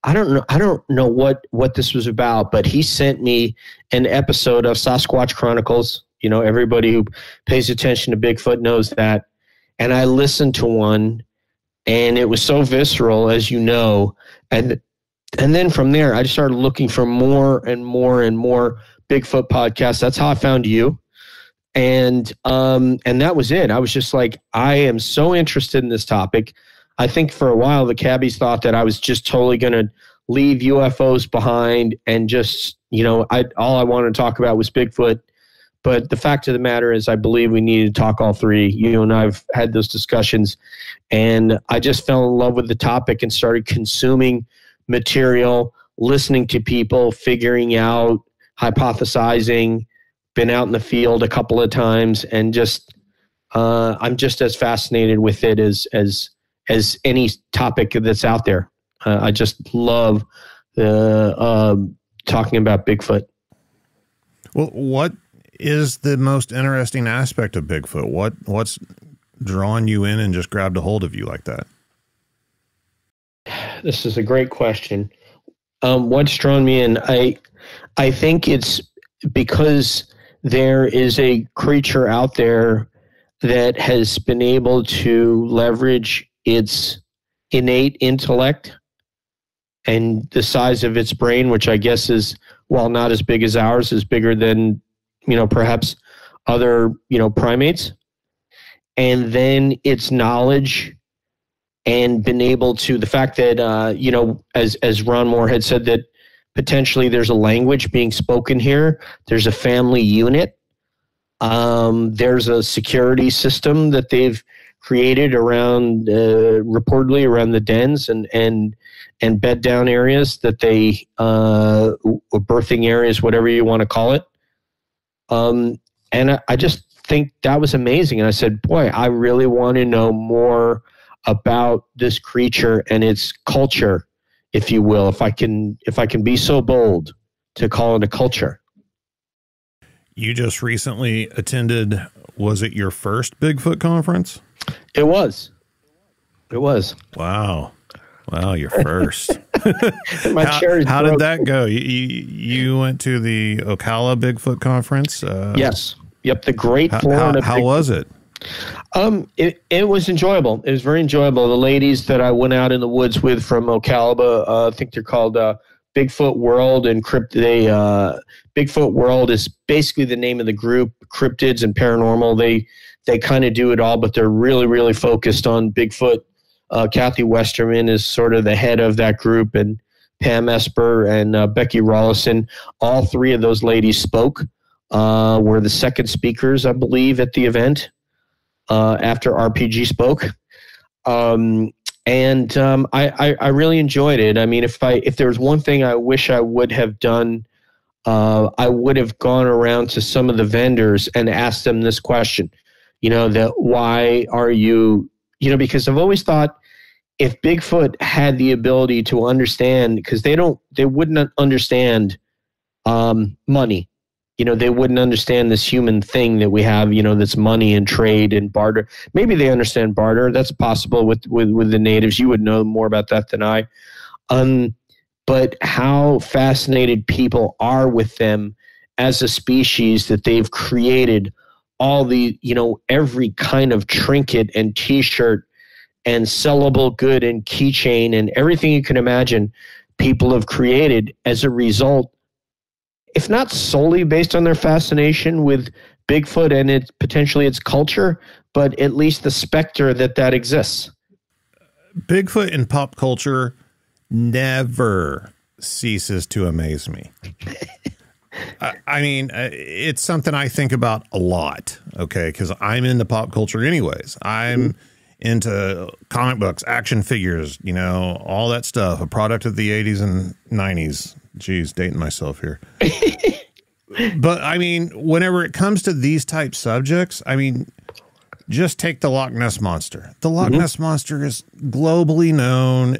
I don't know what this was about, but he sent me an episode of Sasquatch Chronicles. Everybody who pays attention to Bigfoot knows that. And I listened to one, and it was so visceral, as you know. And then from there, I just started looking for more and more and more Bigfoot podcasts. That's how I found you. And that was it. I was just like, I am so interested in this topic. I think for a while, the cabbies thought that I was just totally going to leave UFOs behind and just, all I wanted to talk about was Bigfoot. But the fact of the matter is, I believe we need to talk all three. You and I have had those discussions, and I just fell in love with the topic and started consuming material, listening to people, figuring out, hypothesizing, been out in the field a couple of times, and just I'm just as fascinated with it as any topic that's out there. I just love talking about Bigfoot. Well, what is the most interesting aspect of Bigfoot? What's drawn you in and just grabbed a hold of you like that? This is a great question. What's drawn me in? I think it's because there is a creature out there that has been able to leverage its innate intellect and the size of its brain, which I guess is, while not as big as ours, is bigger than, perhaps other, primates. And then its knowledge and been able to, the fact that, as Ron Moore had said, that potentially there's a language being spoken here. There's a family unit. There's a security system that they've created around, reportedly around the dens and bed down areas that they, birthing areas, whatever you want to call it. And I just think that was amazing. And I said, boy, I really want to know more about this creature and its culture, if you will, if I can be so bold to call it a culture. You just recently attended, was it your first Bigfoot conference? It was. Wow, your first. How did that go? You went to the Ocala Bigfoot conference? Yes. Yep. The Great Florida. How was it? It was enjoyable. It was very enjoyable. The ladies that I went out in the woods with from Ocala, I think they're called Bigfoot World and Bigfoot World is basically the name of the group. Cryptids and paranormal. They kind of do it all, but they're really, really focused on Bigfoot. Kathy Westerman is sort of the head of that group, and Pam Esper and Becky Rollison. All three of those ladies spoke. Were the second speakers, I believe, at the event after RPG spoke. I really enjoyed it. I mean, if there was one thing I wish I would have done, I would have gone around to some of the vendors and asked them this question. Why are you, because I've always thought if Bigfoot had the ability to understand, because they wouldn't understand money. They wouldn't understand this human thing that we have, that's money and trade and barter. Maybe they understand barter. That's possible with the natives. You would know more about that than I. But how fascinated people are with them as a species, that they've created all the, every kind of trinket and T-shirt and sellable good and keychain and everything you can imagine people have created as a result, if not solely based on their fascination with Bigfoot and potentially its culture, but at least the specter that exists. Bigfoot in pop culture never ceases to amaze me. I mean, it's something I think about a lot, okay, because I'm into pop culture anyways. I'm into comic books, action figures, you know, all that stuff, a product of the 80s and 90s. Geez, dating myself here. But, I mean, whenever it comes to these type subjects, I mean, just take the Loch Ness Monster. The Loch Ness Monster is globally known.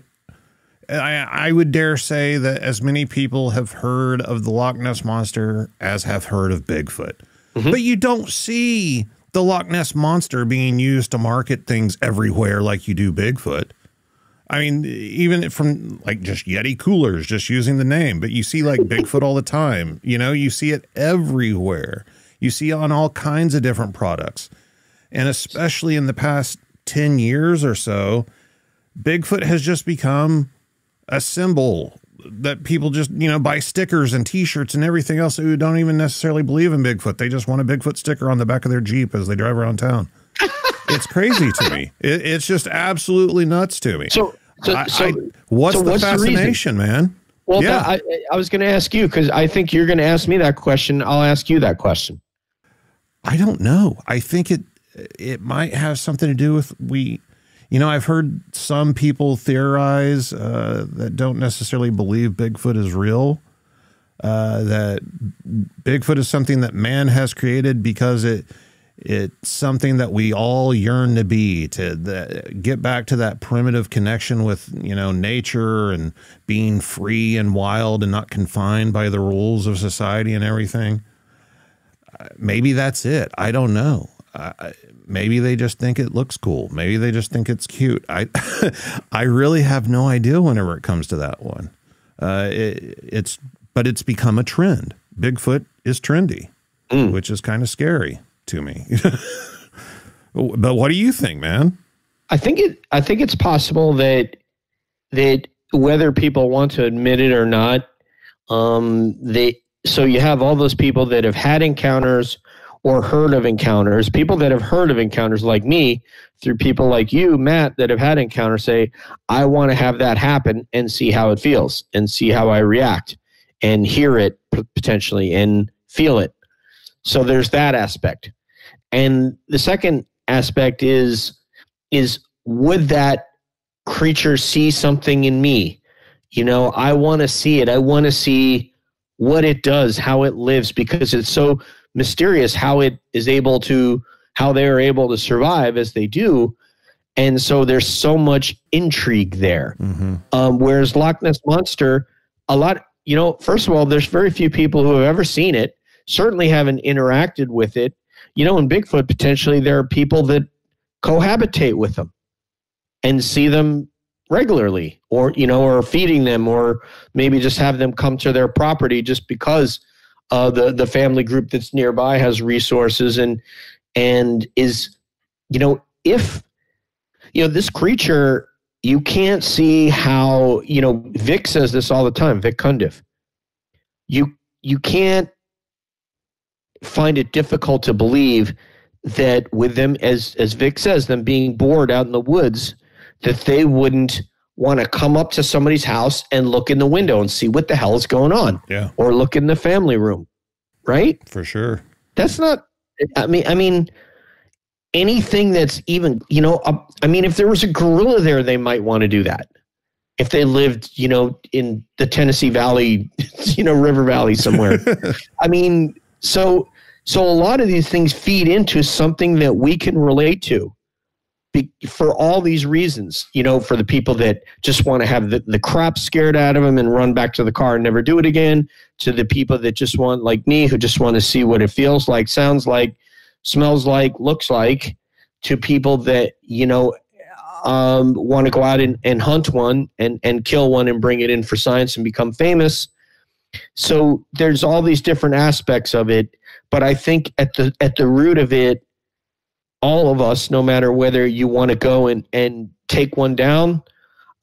I would dare say that as many people have heard of the Loch Ness Monster as have heard of Bigfoot. But you don't see the Loch Ness Monster being used to market things everywhere like you do Bigfoot. I mean, even from like just Yeti coolers, just using the name, but you see like Bigfoot all the time. You know, you see it everywhere. You see it on all kinds of different products. And especially in the past 10 years or so, Bigfoot has just become a symbol that people just, you know, buy stickers and T-shirts and everything else who don't even necessarily believe in Bigfoot. They just want a Bigfoot sticker on the back of their Jeep as they drive around town. It's crazy to me. It's just absolutely nuts to me. What's the fascination, man? Well, yeah. I was going to ask you, because I think you're going to ask me that question. I'll ask you that question. I don't know. I think it might have something to do with you know, I've heard some people theorize that don't necessarily believe Bigfoot is real, that Bigfoot is something that man has created because it's something that we all yearn to be, to get back to that primitive connection with, you know, nature and being free and wild and not confined by the rules of society and everything. Maybe that's it. I don't know. Maybe they just think it looks cool. Maybe they just think it's cute. I really have no idea whenever it comes to that one. But it's become a trend. Bigfoot is trendy, which is kind of scary to me. But what do you think, man? I think it's possible that whether people want to admit it or not, so you have all those people that have had encounters or heard of encounters. People that have heard of encounters like me, through people like you, Matt, that have had encounters, say, I want to have that happen and see how it feels and see how I react and hear it potentially and feel it. So there's that aspect. And the second aspect is would that creature see something in me? You know, I want to see it. I want to see what it does, how it lives, because it's so mysterious how they're able to survive as they do. And so there's so much intrigue there. Whereas Loch Ness Monster, first of all, there's very few people who have ever seen it, certainly haven't interacted with it. You know, in Bigfoot, potentially there are people that cohabitate with them and see them regularly, or feeding them, or maybe just have them come to their property just because the family group that's nearby has resources and is, if, this creature, you can't see how, Vic says this all the time, Vic Cundiff, you can't find it difficult to believe that with them, as Vic says, them being bored out in the woods, that they wouldn't want to come up to somebody's house and look in the window and see what the hell is going on. Yeah. Or look in the family room. Right? For sure. That's not, I mean, anything that's even, if there was a gorilla there, they might want to do that. If they lived, in the Tennessee Valley, River Valley somewhere. I mean, so a lot of these things feed into something that we can relate to for all these reasons, for the people that just want to have the crap scared out of them and run back to the car and never do it again, to the people that just want, like me, who just want to see what it feels like, sounds like, smells like, looks like, to people that, want to go out and hunt one and kill one and bring it in for science and become famous. So there's all these different aspects of it. But I think at the root of it, all of us, no matter whether you want to go and take one down,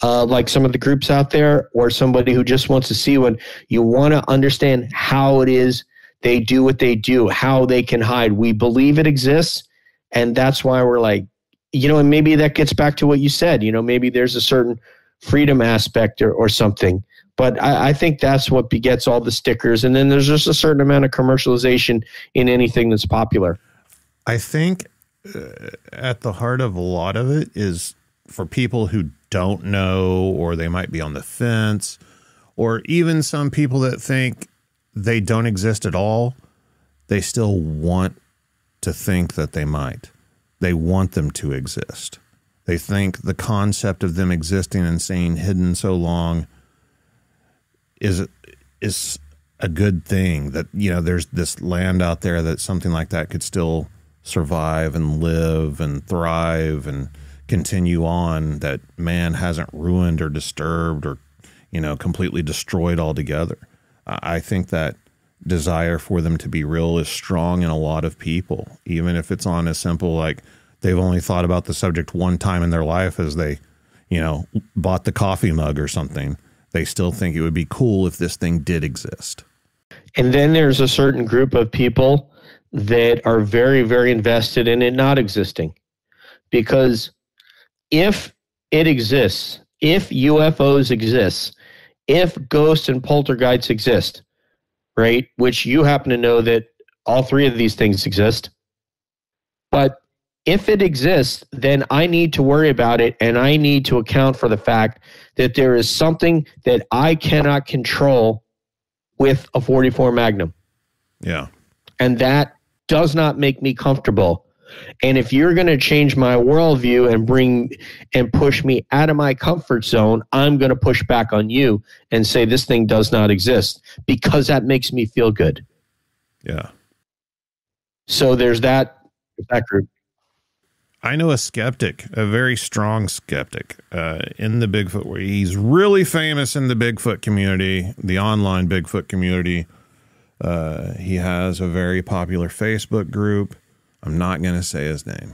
like some of the groups out there, or somebody who just wants to see one, you want to understand how it is they do what they do, how they can hide. We believe it exists, and that's why we're like, and maybe that gets back to what you said. Maybe there's a certain freedom aspect or something. But I think that's what begets all the stickers. And then there's just a certain amount of commercialization in anything that's popular. I think at the heart of a lot of it is for people who don't know, or they might be on the fence, or even some people that think they don't exist at all, they still want to think that they might. They want them to exist. They think the concept of them existing and staying hidden so long is a good thing, that, there's this land out there that something like that could still survive and live and thrive and continue on, that man hasn't ruined or disturbed or, completely destroyed altogether. I think that desire for them to be real is strong in a lot of people, even if it's on as simple like they've only thought about the subject one time in their life as they, bought the coffee mug or something. They still think it would be cool if this thing did exist. And then there's a certain group of people that are very, very invested in it not existing. Because if it exists, if UFOs exist, if ghosts and poltergeists exist, right, which you happen to know that all three of these things exist, but if it exists, then I need to worry about it, and I need to account for the fact that there is something that I cannot control with a 44 Magnum. Yeah. And that does not make me comfortable. And if you're going to change my worldview and push me out of my comfort zone, I'm going to push back on you and say this thing does not exist, because that makes me feel good. Yeah. So there's that group. I know a skeptic, a very strong skeptic, in the Bigfoot, where he's really famous in the Bigfoot community, the online Bigfoot community. He has a very popular Facebook group. I'm not going to say his name.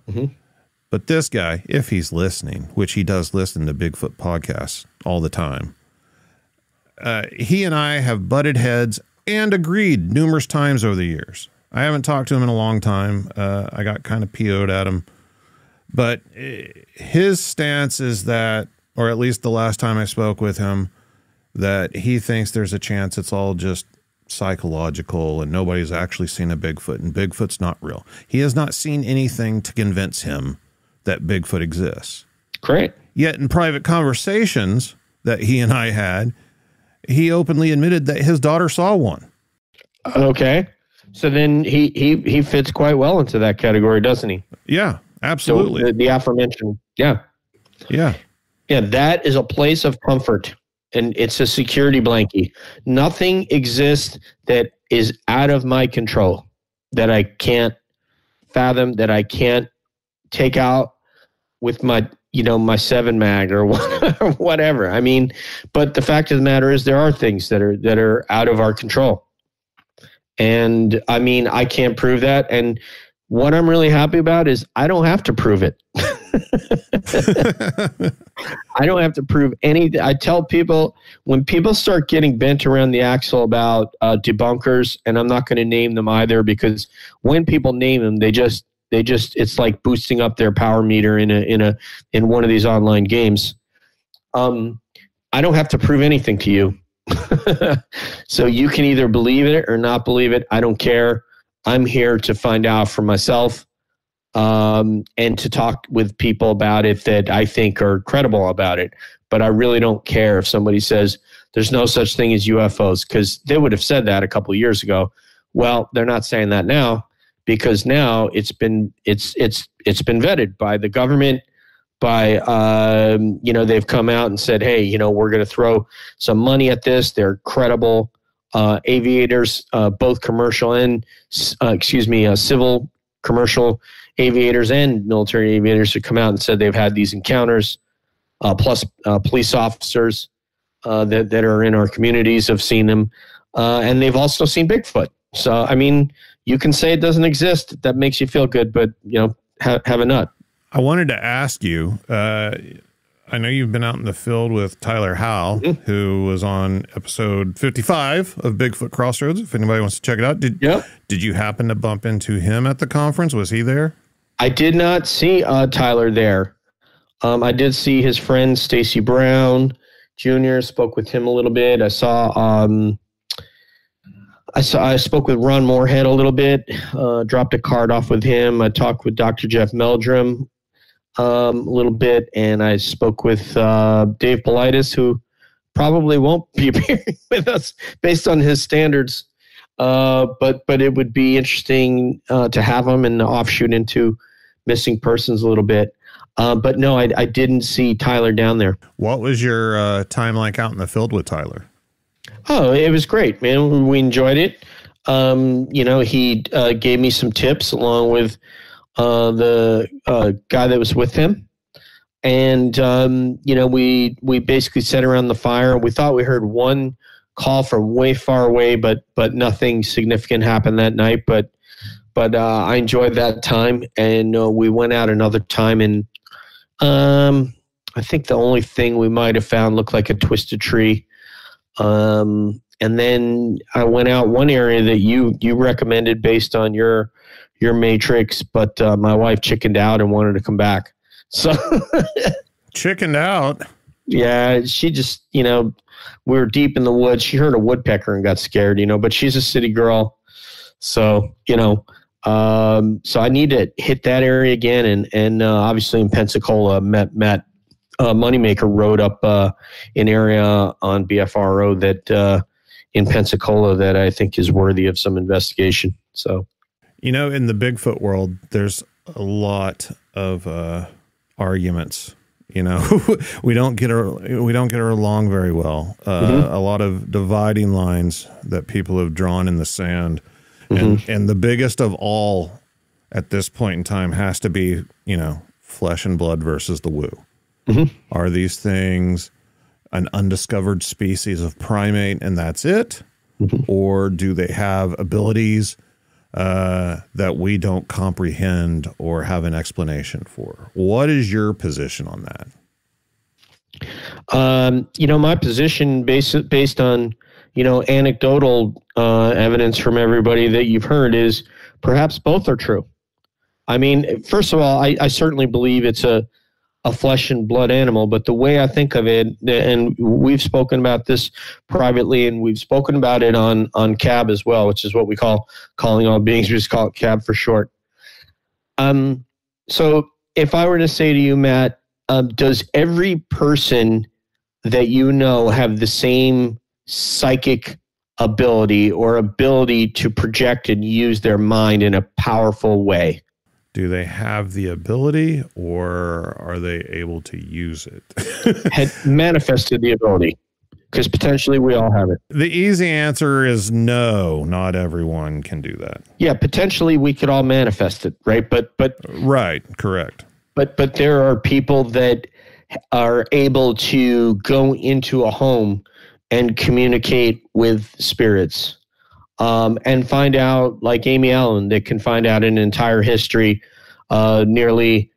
Mm-hmm. But this guy, if he's listening, which he does listen to Bigfoot podcasts all the time, he and I have butted heads and agreed numerous times over the years. I haven't talked to him in a long time. I got kind of PO'd at him. But his stance is that, or at least the last time I spoke with him, that he thinks there's a chance it's all just psychological and nobody's actually seen a Bigfoot, and Bigfoot's not real. He has not seen anything to convince him that Bigfoot exists. Great. Yet in private conversations that he and I had, he openly admitted that his daughter saw one. Okay. So then he fits quite well into that category, doesn't he? Yeah, absolutely. So the aforementioned. Yeah. Yeah. Yeah, that is a place of comfort, and it's a security blanket. Nothing exists that is out of my control, that I can't fathom, that I can't take out with my, my 7 mag or whatever. I mean, but the fact of the matter is there are things that are out of our control. And I mean, I can't prove that. And what I'm really happy about is I don't have to prove it. I don't have to prove anything. I tell people, when people start getting bent around the axle about debunkers, and I'm not going to name them either, because when people name them, they just it's like boosting up their power meter in one of these online games. I don't have to prove anything to you. So you can either believe it or not believe it. I don't care. I'm here to find out for myself, and to talk with people about it that I think are credible about it. But I really don't care if somebody says there's no such thing as UFOs, because they would have said that a couple of years ago. Well, they're not saying that now, because now it's been vetted by the government. By, they've come out and said, hey, we're going to throw some money at this. They're credible aviators, both commercial and, civil commercial aviators and military aviators, who come out and said they've had these encounters, plus police officers that are in our communities have seen them. And they've also seen Bigfoot. So, I mean, you can say it doesn't exist. That makes you feel good, but, have a nut. I wanted to ask you, I know you've been out in the field with Tyler Howell, who was on episode 55 of Bigfoot Crossroads. If anybody wants to check it out, did you happen to bump into him at the conference? Was he there? I did not see Tyler there. I did see his friend Stacy Brown Jr. Spoke with him a little bit. I spoke with Ron Moorhead a little bit. Dropped a card off with him. I talked with Dr. Jeff Meldrum a little bit, and I spoke with Dave Politis, who probably won't be appearing with us based on his standards. But it would be interesting to have him and offshoot into missing persons a little bit. But no, I didn't see Tyler down there. What was your time like out in the field with Tyler? Oh, it was great, man. We enjoyed it. He gave me some tips along with the guy that was with him. And, we basically sat around the fire. We thought we heard one call from way far away, but nothing significant happened that night. But I enjoyed that time, and we went out another time, and I think the only thing we might have found looked like a twisted tree. And then I went out one area that you recommended based on your matrix, but my wife chickened out and wanted to come back. So chickened out. Yeah, she just, we were deep in the woods. She heard a woodpecker and got scared, but she's a city girl. So, so I need to hit that area again. And obviously in Pensacola, Matt Moneymaker rode up an area on BFR Road that in Pensacola that I think is worthy of some investigation. So, in the Bigfoot world, there's a lot of arguments. We don't get along very well. A lot of dividing lines that people have drawn in the sand, and the biggest of all at this point in time has to be flesh and blood versus the woo. Are these things an undiscovered species of primate and that's it? Or do they have abilities that we don't comprehend or have an explanation for? What is your position on that? My position based on, anecdotal evidence from everybody that you've heard is perhaps both are true. I mean, first of all, I certainly believe it's a flesh and blood animal, but the way I think of it, and we've spoken about this privately, and we've spoken about it on CAB as well, which is what we call calling all beings. We just call it CAB for short. So if I were to say to you, Matt, does every person that have the same psychic ability or ability to project and use their mind in a powerful way? Do they have the ability, or are they able to use it? Had manifested the ability, because potentially we all have it. The easy answer is no, not everyone can do that. Yeah, potentially we could all manifest it, right? But right, correct. But there are people that are able to go into a home and communicate with spirits. And find out, like Amy Allen, that can find out an entire history nearly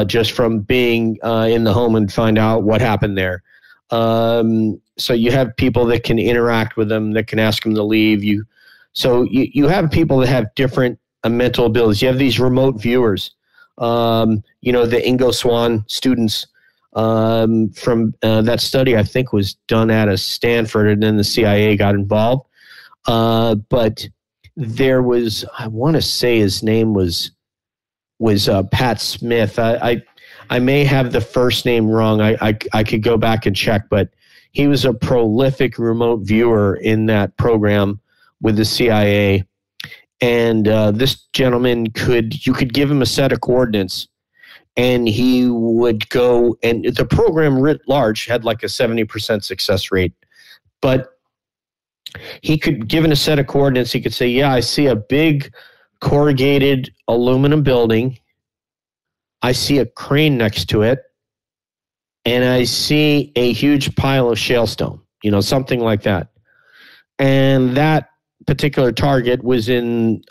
just from being in the home and find out what happened there. So you have people that can interact with them, that can ask them to leave. You have people that have different mental abilities. You have these remote viewers, the Ingo Swann students from that study, I think, was done out of Stanford, and then the CIA got involved. But there was, I want to say his name was Pat Smith. I may have the first name wrong. I could go back and check, but he was a prolific remote viewer in that program with the CIA. And this gentleman you could give him a set of coordinates, and he would go, and the program writ large had like a 70% success rate, but he could, given a set of coordinates, he could say, yeah, I see a big corrugated aluminum building. I see a crane next to it. And I see a huge pile of shale stone, something like that. And that particular target was in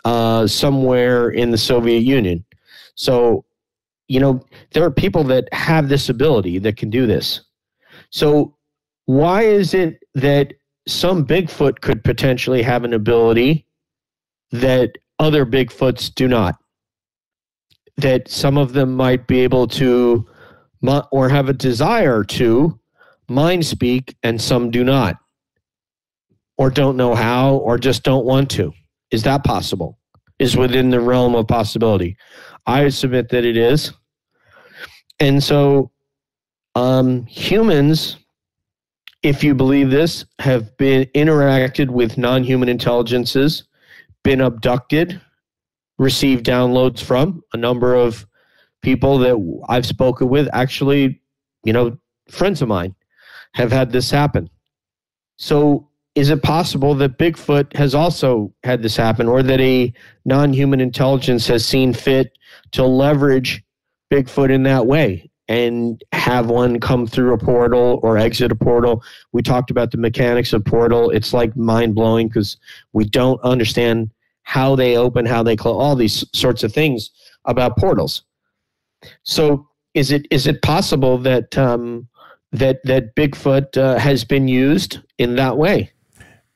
somewhere in the Soviet Union. So there are people that have this ability that can do this. So why is it that some Bigfoot could potentially have an ability that other Bigfoots do not? That some of them might be able to, or have a desire to, mind speak, and some do not, or don't know how, or just don't want to. Is that possible? Is within the realm of possibility. I submit that it is. And so humans, if you believe this, have been interacted with non-human intelligences, been abducted, received downloads from a number of people that I've spoken with. Actually, friends of mine have had this happen. So is it possible that Bigfoot has also had this happen, or that a non-human intelligence has seen fit to leverage Bigfoot in that way and have one come through a portal or exit a portal? We talked about the mechanics of portal. It's like mind-blowing because we don't understand how they open, how they close, all these sorts of things about portals. So is it possible that that Bigfoot has been used in that way?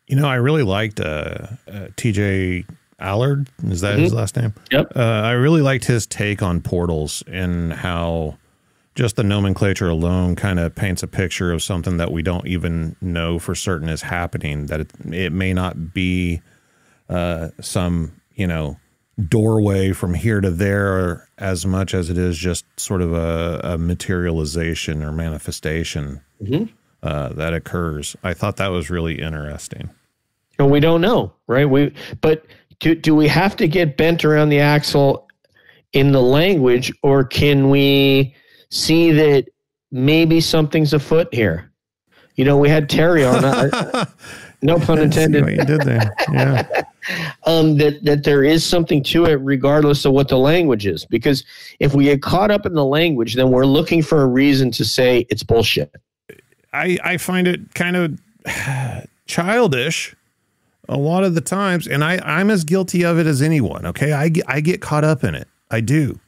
I really liked TJ Allard. Is that his last name? Yep. I really liked his take on portals and how just the nomenclature alone kind of paints a picture of something that we don't even know for certain is happening, that it may not be some, doorway from here to there as much as it is just sort of a materialization or manifestation that occurs. I thought that was really interesting. And we don't know, right? But do we have to get bent around the axle in the language, or can we see that maybe something's afoot here? We had Terry on. No pun intended. What you did there. Yeah. That there is something to it regardless of what the language is. Because if we get caught up in the language, then we're looking for a reason to say it's bullshit. I find it kind of childish a lot of the times, and I'm as guilty of it as anyone, okay? I get caught up in it. I do.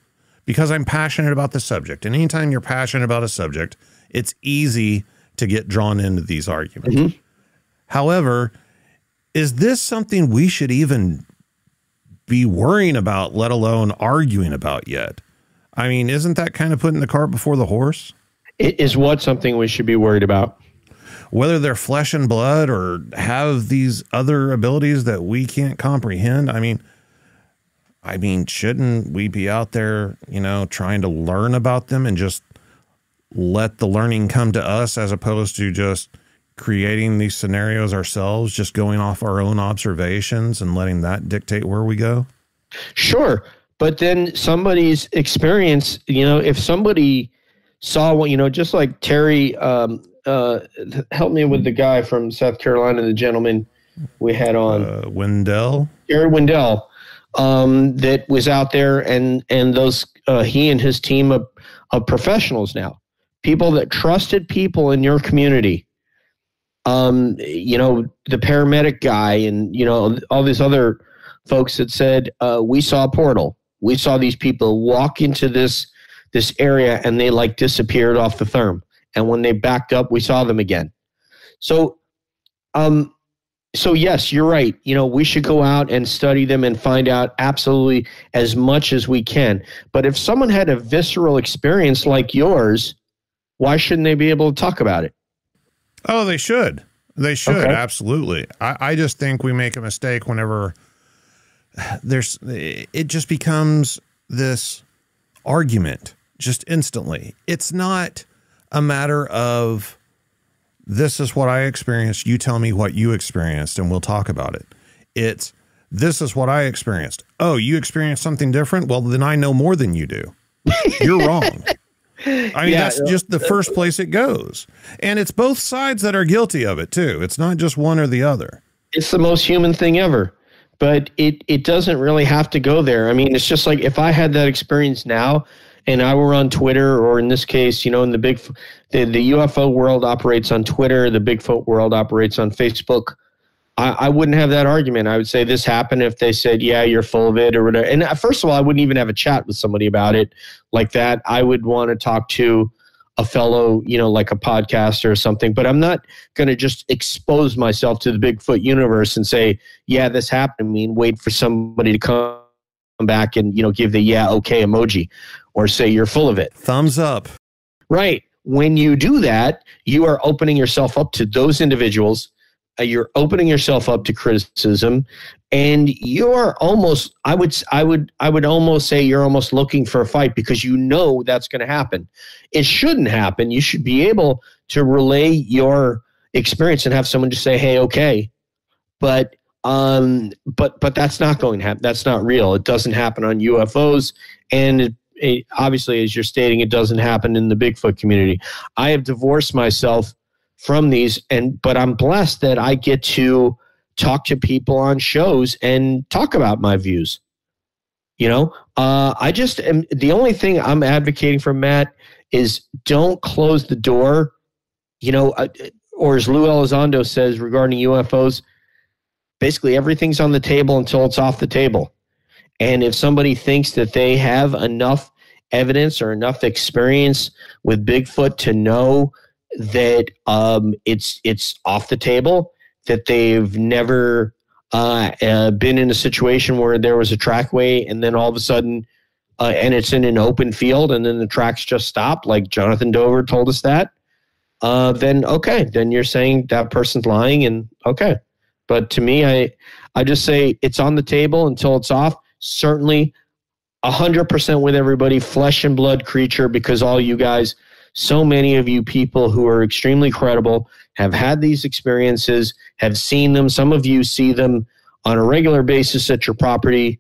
Because I'm passionate about the subject. And anytime you're passionate about a subject, it's easy to get drawn into these arguments. However, is this something we should even be worrying about, let alone arguing about yet? I mean, isn't that kind of putting the cart before the horse? It is what something we should be worried about? Whether they're flesh and blood or have these other abilities that we can't comprehend. I mean, shouldn't we be out there, trying to learn about them and just let the learning come to us, as opposed to just creating these scenarios ourselves, just going off our own observations and letting that dictate where we go? Sure. But then somebody's experience, if somebody saw what, just like Terry, help me with the guy from South Carolina, the gentleman we had on. Wendell? Terry Wendell, that was out there, and those, he and his team of professionals now, people that trusted people in your community, the paramedic guy and, all these other folks that said, we saw a portal. We saw these people walk into this area and they disappeared off the therm. And when they backed up, we saw them again. So yes, you're right. We should go out and study them and find out absolutely as much as we can. But if someone had a visceral experience like yours, why shouldn't they be able to talk about it? Oh, they should. They should. Okay. Absolutely. I just think we make a mistake whenever it just becomes this argument just instantly. It's not a matter of, this is what I experienced, you tell me what you experienced, and we'll talk about it. It's, this is what I experienced. Oh, you experienced something different? Well, then I know more than you do. You're wrong. I mean, that's just the first place it goes. And it's both sides that are guilty of it, too. It's not just one or the other. It's the most human thing ever. But it doesn't really have to go there. I mean, it's just like if I had that experience now and I were on Twitter, or in this case, in the the UFO world operates on Twitter, the Bigfoot world operates on Facebook. I wouldn't have that argument. I would say this happened if they said, yeah, you're full of it or whatever. And first of all, I wouldn't even have a chat with somebody about it like that. I would want to talk to a fellow, like a podcaster or something, but I'm not going to just expose myself to the Bigfoot universe and say, yeah, this happened to me, and wait for somebody to come back and, give the yeah, okay emoji or say you're full of it. Thumbs up. Right. When you do that, you are opening yourself up to those individuals. You're opening yourself up to criticism, and you're almost, I would almost say you're almost looking for a fight because that's going to happen. It shouldn't happen. You should be able to relay your experience and have someone just say, hey, okay. But that's not going to happen. That's not real. It doesn't happen on UFOs. And it, obviously, as you're stating, it doesn't happen in the Bigfoot community. I have divorced myself from these, but I'm blessed that I get to talk to people on shows and talk about my views. I just am, the only thing I'm advocating for, Matt, is don't close the door. Or as Lou Elizondo says regarding UFOs, basically everything's on the table until it's off the table. And if somebody thinks that they have enough evidence or enough experience with Bigfoot to know that it's off the table, that they've never been in a situation where there was a trackway and then all of a sudden, and it's in an open field and then the tracks just stopped, like Jonathan Dover told us that, then okay, then you're saying that person's lying, and okay. But to me, I just say it's on the table until it's off. Certainly 100% with everybody, flesh and blood creature, because all you guys, so many of you people who are extremely credible have had these experiences, have seen them. Some of you see them on a regular basis at your property,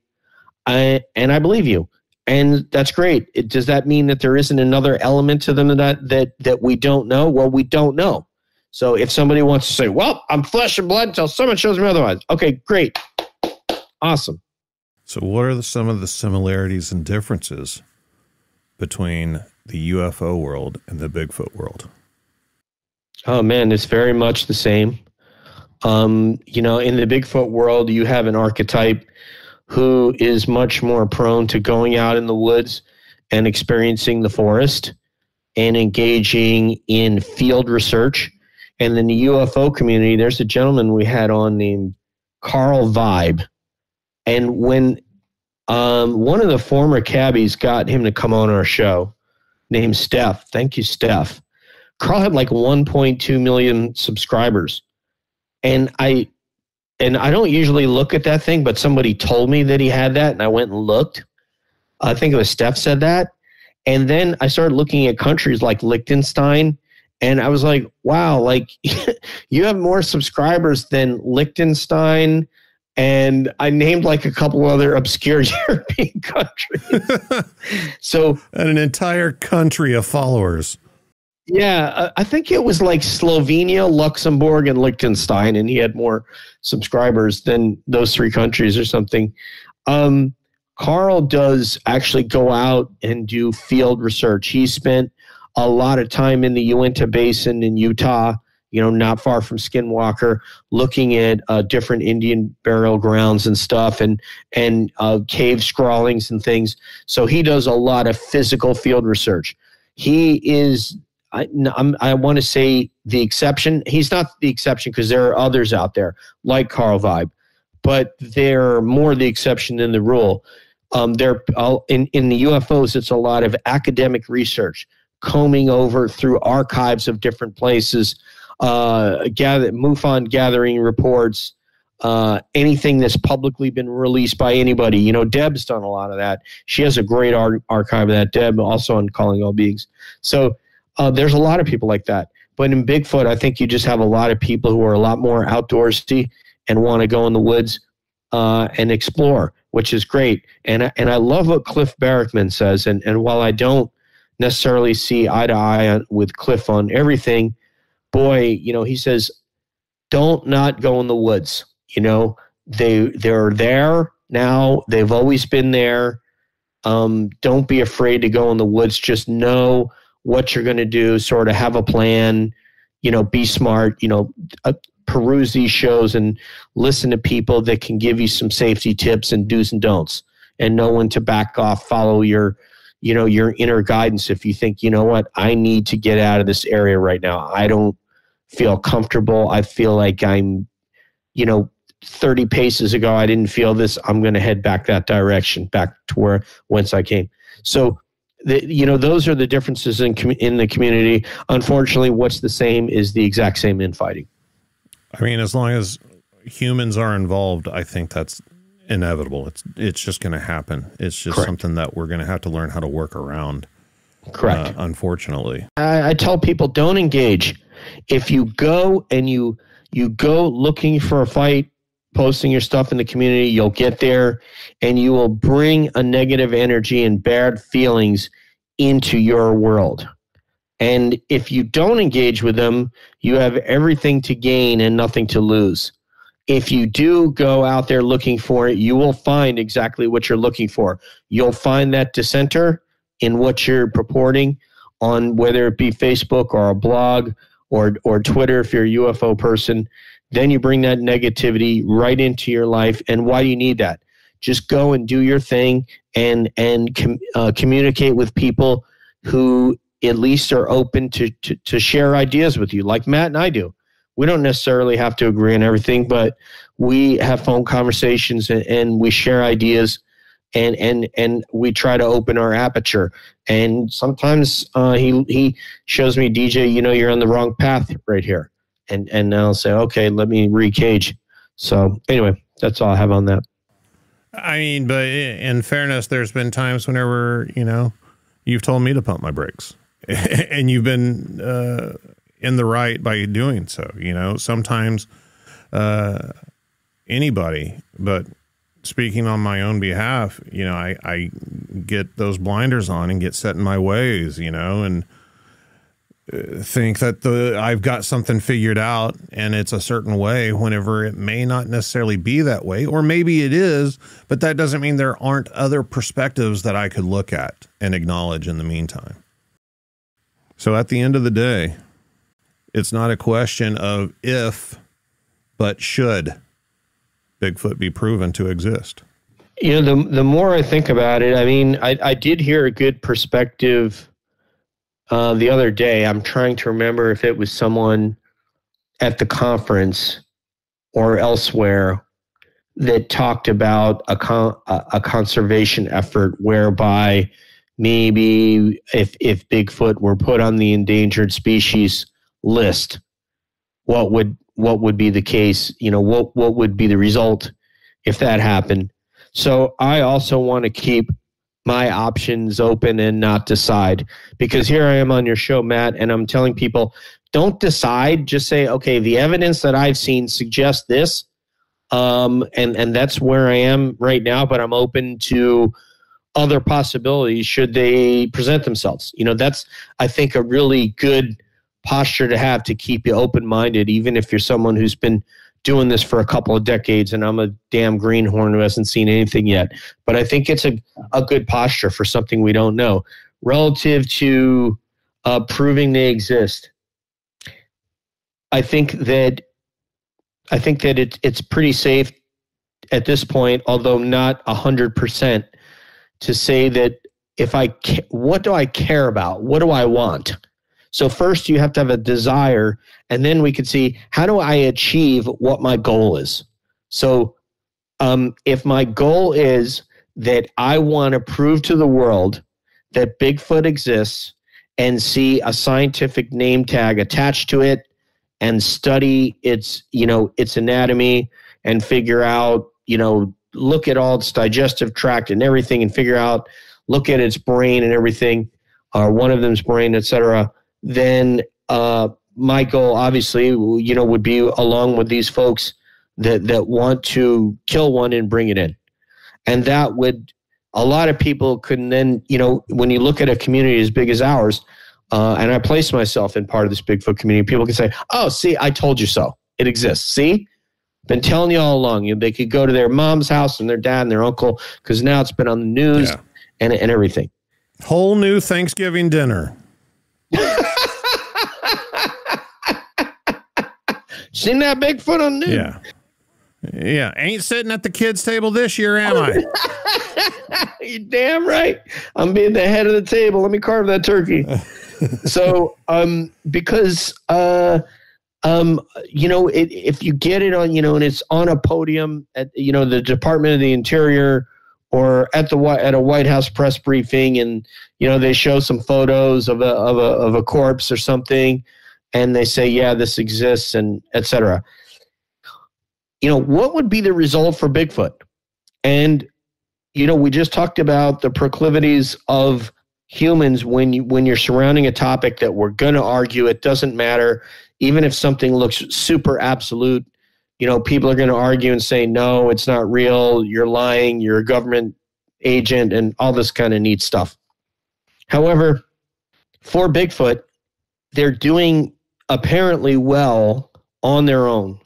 and I believe you. And that's great. Does that mean that there isn't another element to them that we don't know? Well, we don't know. So if somebody wants to say, well, I'm flesh and blood until someone shows me otherwise. Okay, great. Awesome. So what are some of the similarities and differences between the UFO world and the Bigfoot world? Oh, man, it's very much the same. In the Bigfoot world, you have an archetype who is much more prone to going out in the woods and experiencing the forest and engaging in field research. And in the UFO community, there's a gentleman we had on named Karl Vibe. And when one of the former cabbies got him to come on our show, named Steph. Thank you, Steph. Karl had like 1.2 million subscribers. And I don't usually look at that thing, but somebody told me that he had that, and I went and looked. I think it was Steph said that. And then I started looking at countries like Liechtenstein, and I was like, wow, like you have more subscribers than Liechtenstein. And I named like a couple other obscure European countries. So, and an entire country of followers. Yeah, I think it was like Slovenia, Luxembourg, and Liechtenstein, and he had more subscribers than those three countries or something. Karl does actually go out and do field research. He spent a lot of time in the Uinta Basin in Utah, not far from Skinwalker, looking at different Indian burial grounds and stuff, and cave scrawlings and things. So he does a lot of physical field research. He is, I want to say, the exception. He's not the exception because there are others out there like Karl Vibe, but they're more the exception than the rule. They're in the UFOs. It's a lot of academic research, combing over through archives of different places. MUFON gathering reports, anything that's publicly been released by anybody. Deb's done a lot of that. She has a great archive of that. Deb, also on Calling All Beings. So there's a lot of people like that. But in Bigfoot, I think you just have a lot of people who are a lot more outdoorsy and want to go in the woods and explore, which is great. And I love what Cliff Barrickman says. And while I don't necessarily see eye to eye with Cliff on everything, boy, he says, don't not go in the woods. They're there now. They've always been there. Don't be afraid to go in the woods. Just know what you're going to do, sort of have a plan, be smart. peruse these shows and listen to people that can give you some safety tips and do's and don'ts, and know when to back off, follow your inner guidance. If you think, you know what, I need to get out of this area right now. I don't feel comfortable. I feel like I'm, 30 paces ago, I didn't feel this. I'm going to head back that direction, back to whence I came. So, those are the differences in the community. Unfortunately, what's the same is the exact same infighting. I mean, as long as humans are involved, I think that's inevitable. It's just going to happen. It's just Correct. Something that we're going to have to learn how to work around. Correct. Unfortunately. I tell people, don't engage. If you go and you go looking for a fight, posting your stuff in the community, you'll get there and you will bring a negative energy and bad feelings into your world. And if you don't engage with them, you have everything to gain and nothing to lose. If you do go out there looking for it, you will find exactly what you're looking for. You'll find that dissenter in what you're purporting on, whether it be Facebook or a blog or Twitter if you're a UFO person. Then you bring that negativity right into your life. And why do you need that? Just go and do your thing and communicate with people who at least are open to share ideas with you, like Matt and I do. We don't necessarily have to agree on everything, but we have phone conversations and we share ideas and we try to open our aperture. And sometimes he shows me, DJ, you're on the wrong path right here. And I'll say, okay, let me recage. So anyway, that's all I have on that. I mean, but in fairness, there's been times whenever, you've told me to pump my brakes and you've been in the right by doing so. Sometimes anybody, but speaking on my own behalf, I get those blinders on and get set in my ways, and think that I've got something figured out and it's a certain way whenever it may not necessarily be that way, or maybe it is, but that doesn't mean there aren't other perspectives that I could look at and acknowledge in the meantime. So at the end of the day, it's not a question of if, but should Bigfoot be proven to exist. The more I think about it, I mean, I did hear a good perspective the other day. I'm trying to remember if it was someone at the conference or elsewhere that talked about a conservation effort whereby maybe if Bigfoot were put on the endangered species list, what would be the case? What would be the result if that happened? So I also want to keep my options open and not decide, because here I am on your show, Matt, and I'm telling people, don't decide. Just say, okay, the evidence that I've seen suggests this, and that's where I am right now, but I'm open to other possibilities should they present themselves. That's, I think, a really good posture to have to keep you open-minded, even if you're someone who's been doing this for a couple of decades, and I'm a damn greenhorn who hasn't seen anything yet. But I think it's a good posture for something we don't know. Relative to proving they exist, I think that it's pretty safe at this point, although not 100%, to say that what do I care about? What do I want? So first you have to have a desire, and then we could see, how do I achieve what my goal is? So if my goal is that I want to prove to the world that Bigfoot exists and see a scientific name tag attached to it and study its anatomy and figure out, look at all its digestive tract and everything and figure out, look at its brain and everything, or one of them's brain, etc., then my goal, obviously, would be along with these folks that want to kill one and bring it in. And that would, a lot of people can then, when you look at a community as big as ours, and I place myself in part of this Bigfoot community, people can say, oh, see, I told you so. It exists. See? Been telling you all along. They could go to their mom's house and their dad and their uncle, because now it's been on the news and everything. Whole new Thanksgiving dinner. Seen that Bigfoot on the news? Yeah. Yeah. Ain't sitting at the kids' table this year, am I? You damn right. I'm being the head of the table. Let me carve that turkey. So, because, if you get it on, and it's on a podium at, the Department of the Interior or at a White House press briefing, and, they show some photos of a corpse or something, and they say, yeah, this exists, and et cetera. What would be the result for Bigfoot? And, we just talked about the proclivities of humans when you're surrounding a topic that we're going to argue. It doesn't matter. Even if something looks super absolute, people are going to argue and say, no, it's not real. You're lying. You're a government agent and all this kind of neat stuff. However, for Bigfoot, they're doing apparently well on their own.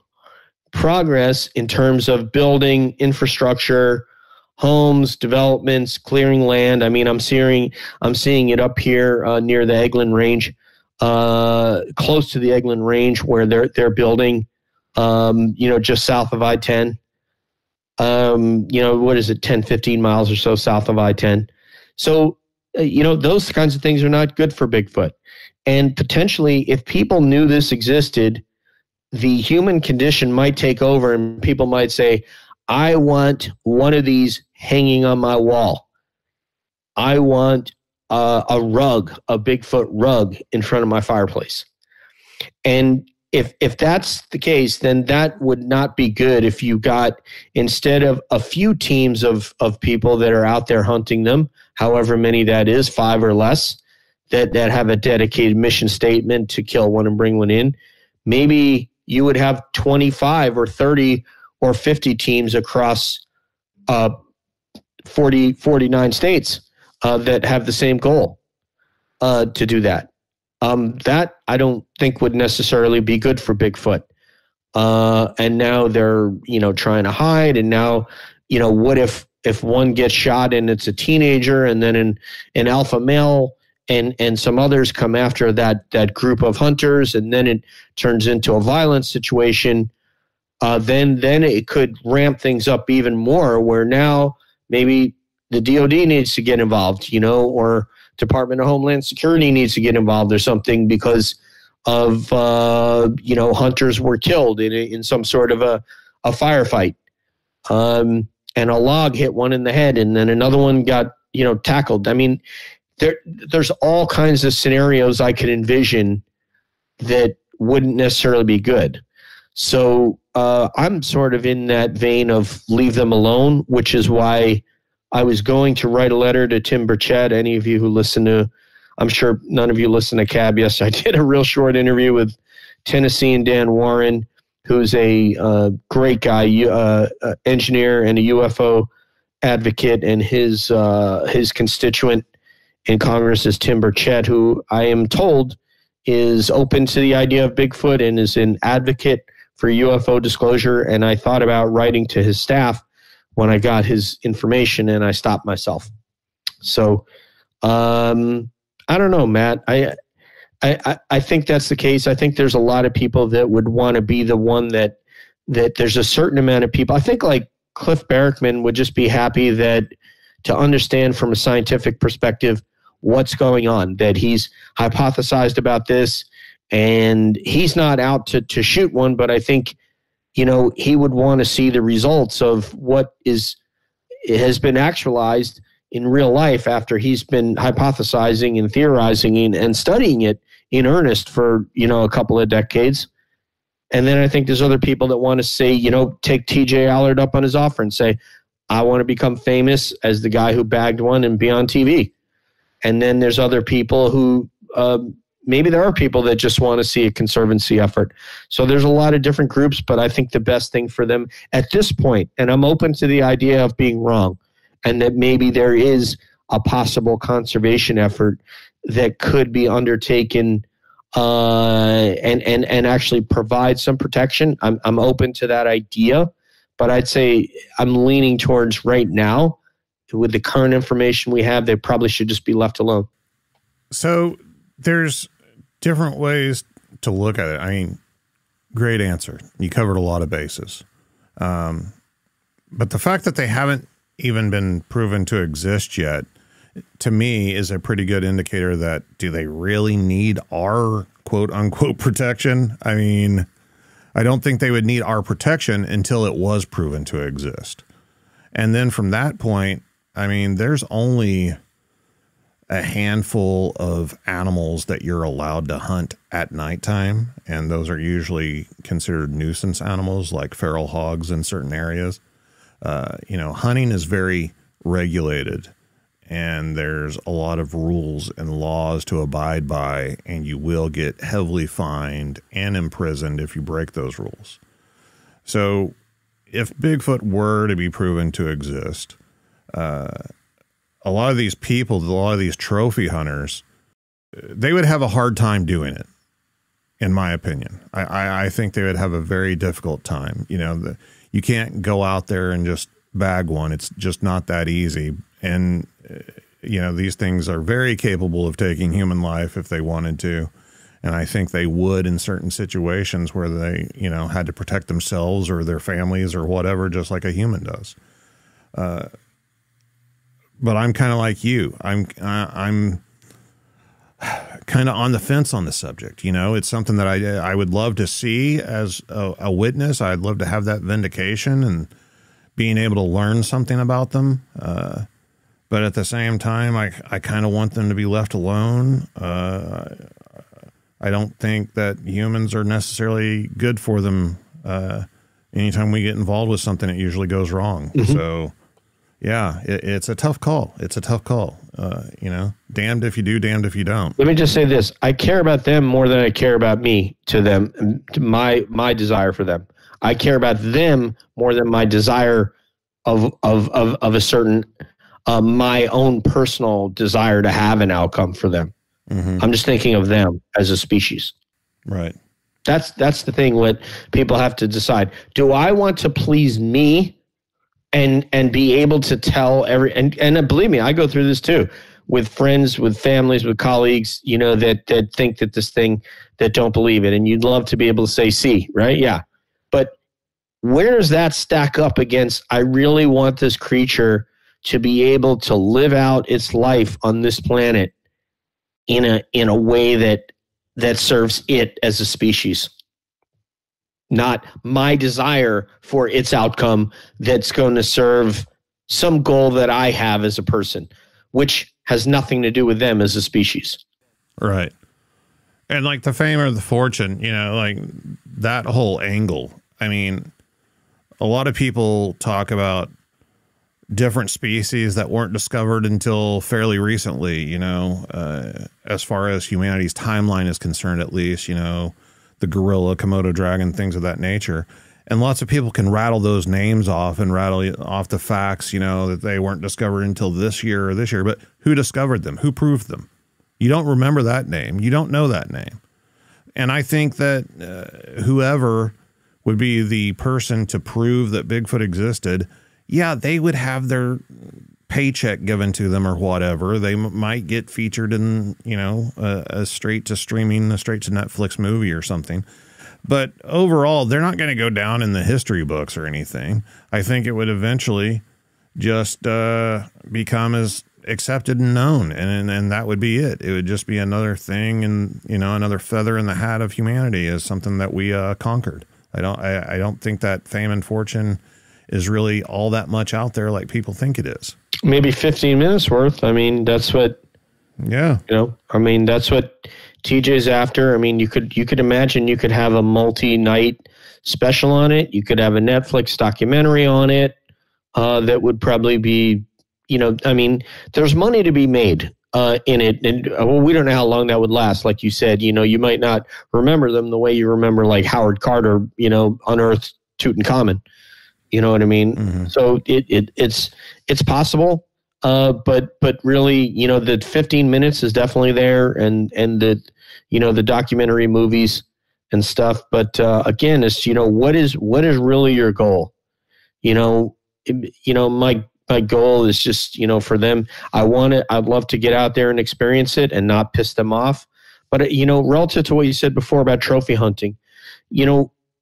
Progress in terms of building infrastructure, homes, developments, clearing land. I mean, I'm seeing it up here near the Eglin Range, close to the Eglin Range, where they're building, just south of I-10. What is it, 10, 15 miles or so south of I-10. So, those kinds of things are not good for Bigfoot. And potentially, if people knew this existed, the human condition might take over and people might say, I want one of these hanging on my wall. I want a rug, a Bigfoot rug in front of my fireplace. And if that's the case, then that would not be good if you got, instead of a few teams of people that are out there hunting them, however many that is, 5 or less, that have a dedicated mission statement to kill one and bring one in, maybe you would have 25 or 30 or 50 teams across 49 states that have the same goal to do that. That I don't think would necessarily be good for Bigfoot. And now they're, trying to hide. And now, what if one gets shot and it's a teenager, and then an alpha male and some others come after that group of hunters, and then it turns into a violent situation, then it could ramp things up even more, where now maybe the DOD needs to get involved, or Department of Homeland Security needs to get involved or something, because of, hunters were killed in some sort of a firefight. And a log hit one in the head, and then another one got, tackled. I mean, there's all kinds of scenarios I could envision that wouldn't necessarily be good. So I'm sort of in that vein of leave them alone, which is why I was going to write a letter to Tim Burchett. Any of you who listen to, I'm sure none of you listen to Cab. Yes, I did a real short interview with Tennessee and Dan Warren, who's a great guy, engineer and a UFO advocate, and his constituent in Congress is Tim Burchett, who I am told is open to the idea of Bigfoot and is an advocate for UFO disclosure. And I thought about writing to his staff when I got his information, and I stopped myself. So I don't know, Matt. I think that's the case. I think there's a lot of people that would want to be the one that there's a certain amount of people. I think like Cliff Barackman would just be happy that to understand from a scientific perspective what's going on, that he's hypothesized about this, and he's not out to shoot one, but I think, he would want to see the results of what has been actualized in real life after he's been hypothesizing and theorizing and studying it in earnest for, a couple of decades. And then I think there's other people that want to say, take TJ Allard up on his offer and say, I want to become famous as the guy who bagged one and be on TV. And then there's other people who, maybe there are people that just want to see a conservancy effort. So there's a lot of different groups, but I think the best thing for them at this point, and I'm open to the idea of being wrong, and that maybe there is a possible conservation effort that could be undertaken and actually provide some protection. I'm open to that idea, but I'd say I'm leaning towards right now, with the current information we have, they probably should just be left alone. So there's different ways to look at it. I mean, Great answer. You covered a lot of bases. But the fact that they haven't even been proven to exist yet, to me, is a pretty good indicator that, do they really need our quote unquote protection? I mean, I don't think they would need our protection until it was proven to exist. And then from that point, I mean, there's only a handful of animals that you're allowed to hunt at nighttime. And those are usually considered nuisance animals, like feral hogs in certain areas. Hunting is very regulated, and there's a lot of rules and laws to abide by, and you will get heavily fined and imprisoned if you break those rules. So if Bigfoot were to be proven to exist, a lot of these people, a lot of these trophy hunters, they would have a hard time doing it, in my opinion. I think they would have a very difficult time. You can't go out there and just bag one. It's just not that easy. And, these things are very capable of taking human life if they wanted to. And I think they would in certain situations where they, had to protect themselves or their families or whatever, just like a human does. But I'm kind of like you. I'm kind of on the fence on the subject. It's something that I would love to see as a witness. I'd love to have that vindication and being able to learn something about them. But at the same time, I kind of want them to be left alone. I don't think that humans are necessarily good for them. Anytime we get involved with something, it usually goes wrong. Mm-hmm. So, yeah, it's a tough call. It's a tough call. Damned if you do, damned if you don't. Let me just say this. I care about them more than I care about me to them, to my desire for them. I care about them more than my desire of a certain, my own personal desire to have an outcome for them. Mm-hmm. I'm just thinking of them as a species. Right. That's the thing what people have to decide. Do I want to please me and be able to tell and believe me, I go through this too with friends, with families, with colleagues, that think that this thing, that don't believe it. And you'd love to be able to say, see, right? Yeah. But where does that stack up against, I really want this creature to be able to live out its life on this planet in a way that serves it as a species, not my desire for its outcome that's going to serve some goal that I have as a person, which has nothing to do with them as a species. Right. And like the fame or the fortune, like that whole angle. I mean, a lot of people talk about different species that weren't discovered until fairly recently, as far as humanity's timeline is concerned, at least, the gorilla, Komodo dragon, things of that nature. And lots of people can rattle those names off and rattle off the facts, that they weren't discovered until this year or this year. But who discovered them? Who proved them? You don't remember that name. You don't know that name. And I think that whoever would be the person to prove that Bigfoot existed, yeah, they would have their paycheck given to them or whatever. They might get featured in, a straight to Netflix movie or something. But overall, they're not going to go down in the history books or anything. I think it would eventually just become as accepted and known, and that would be it. It would just be another thing, and another feather in the hat of humanity, as something that we conquered. I don't think that fame and fortune is really all that much out there like people think it is. Maybe 15 minutes worth. I mean, that's what. Yeah. That's what TJ's after. I mean, you could imagine you could have a multi-night special on it. You could have a Netflix documentary on it that would probably be, there's money to be made in it. And we don't know how long that would last. Like you said, you might not remember them the way you remember like Howard Carter, unearthed Tutankhamun. You know what I mean? Mm-hmm. So it's possible. But really, the 15 minutes is definitely there, and the, the documentary movies and stuff. But again, it's, what is really your goal? My goal is just, for them, I'd love to get out there and experience it and not piss them off. But, relative to what you said before about trophy hunting,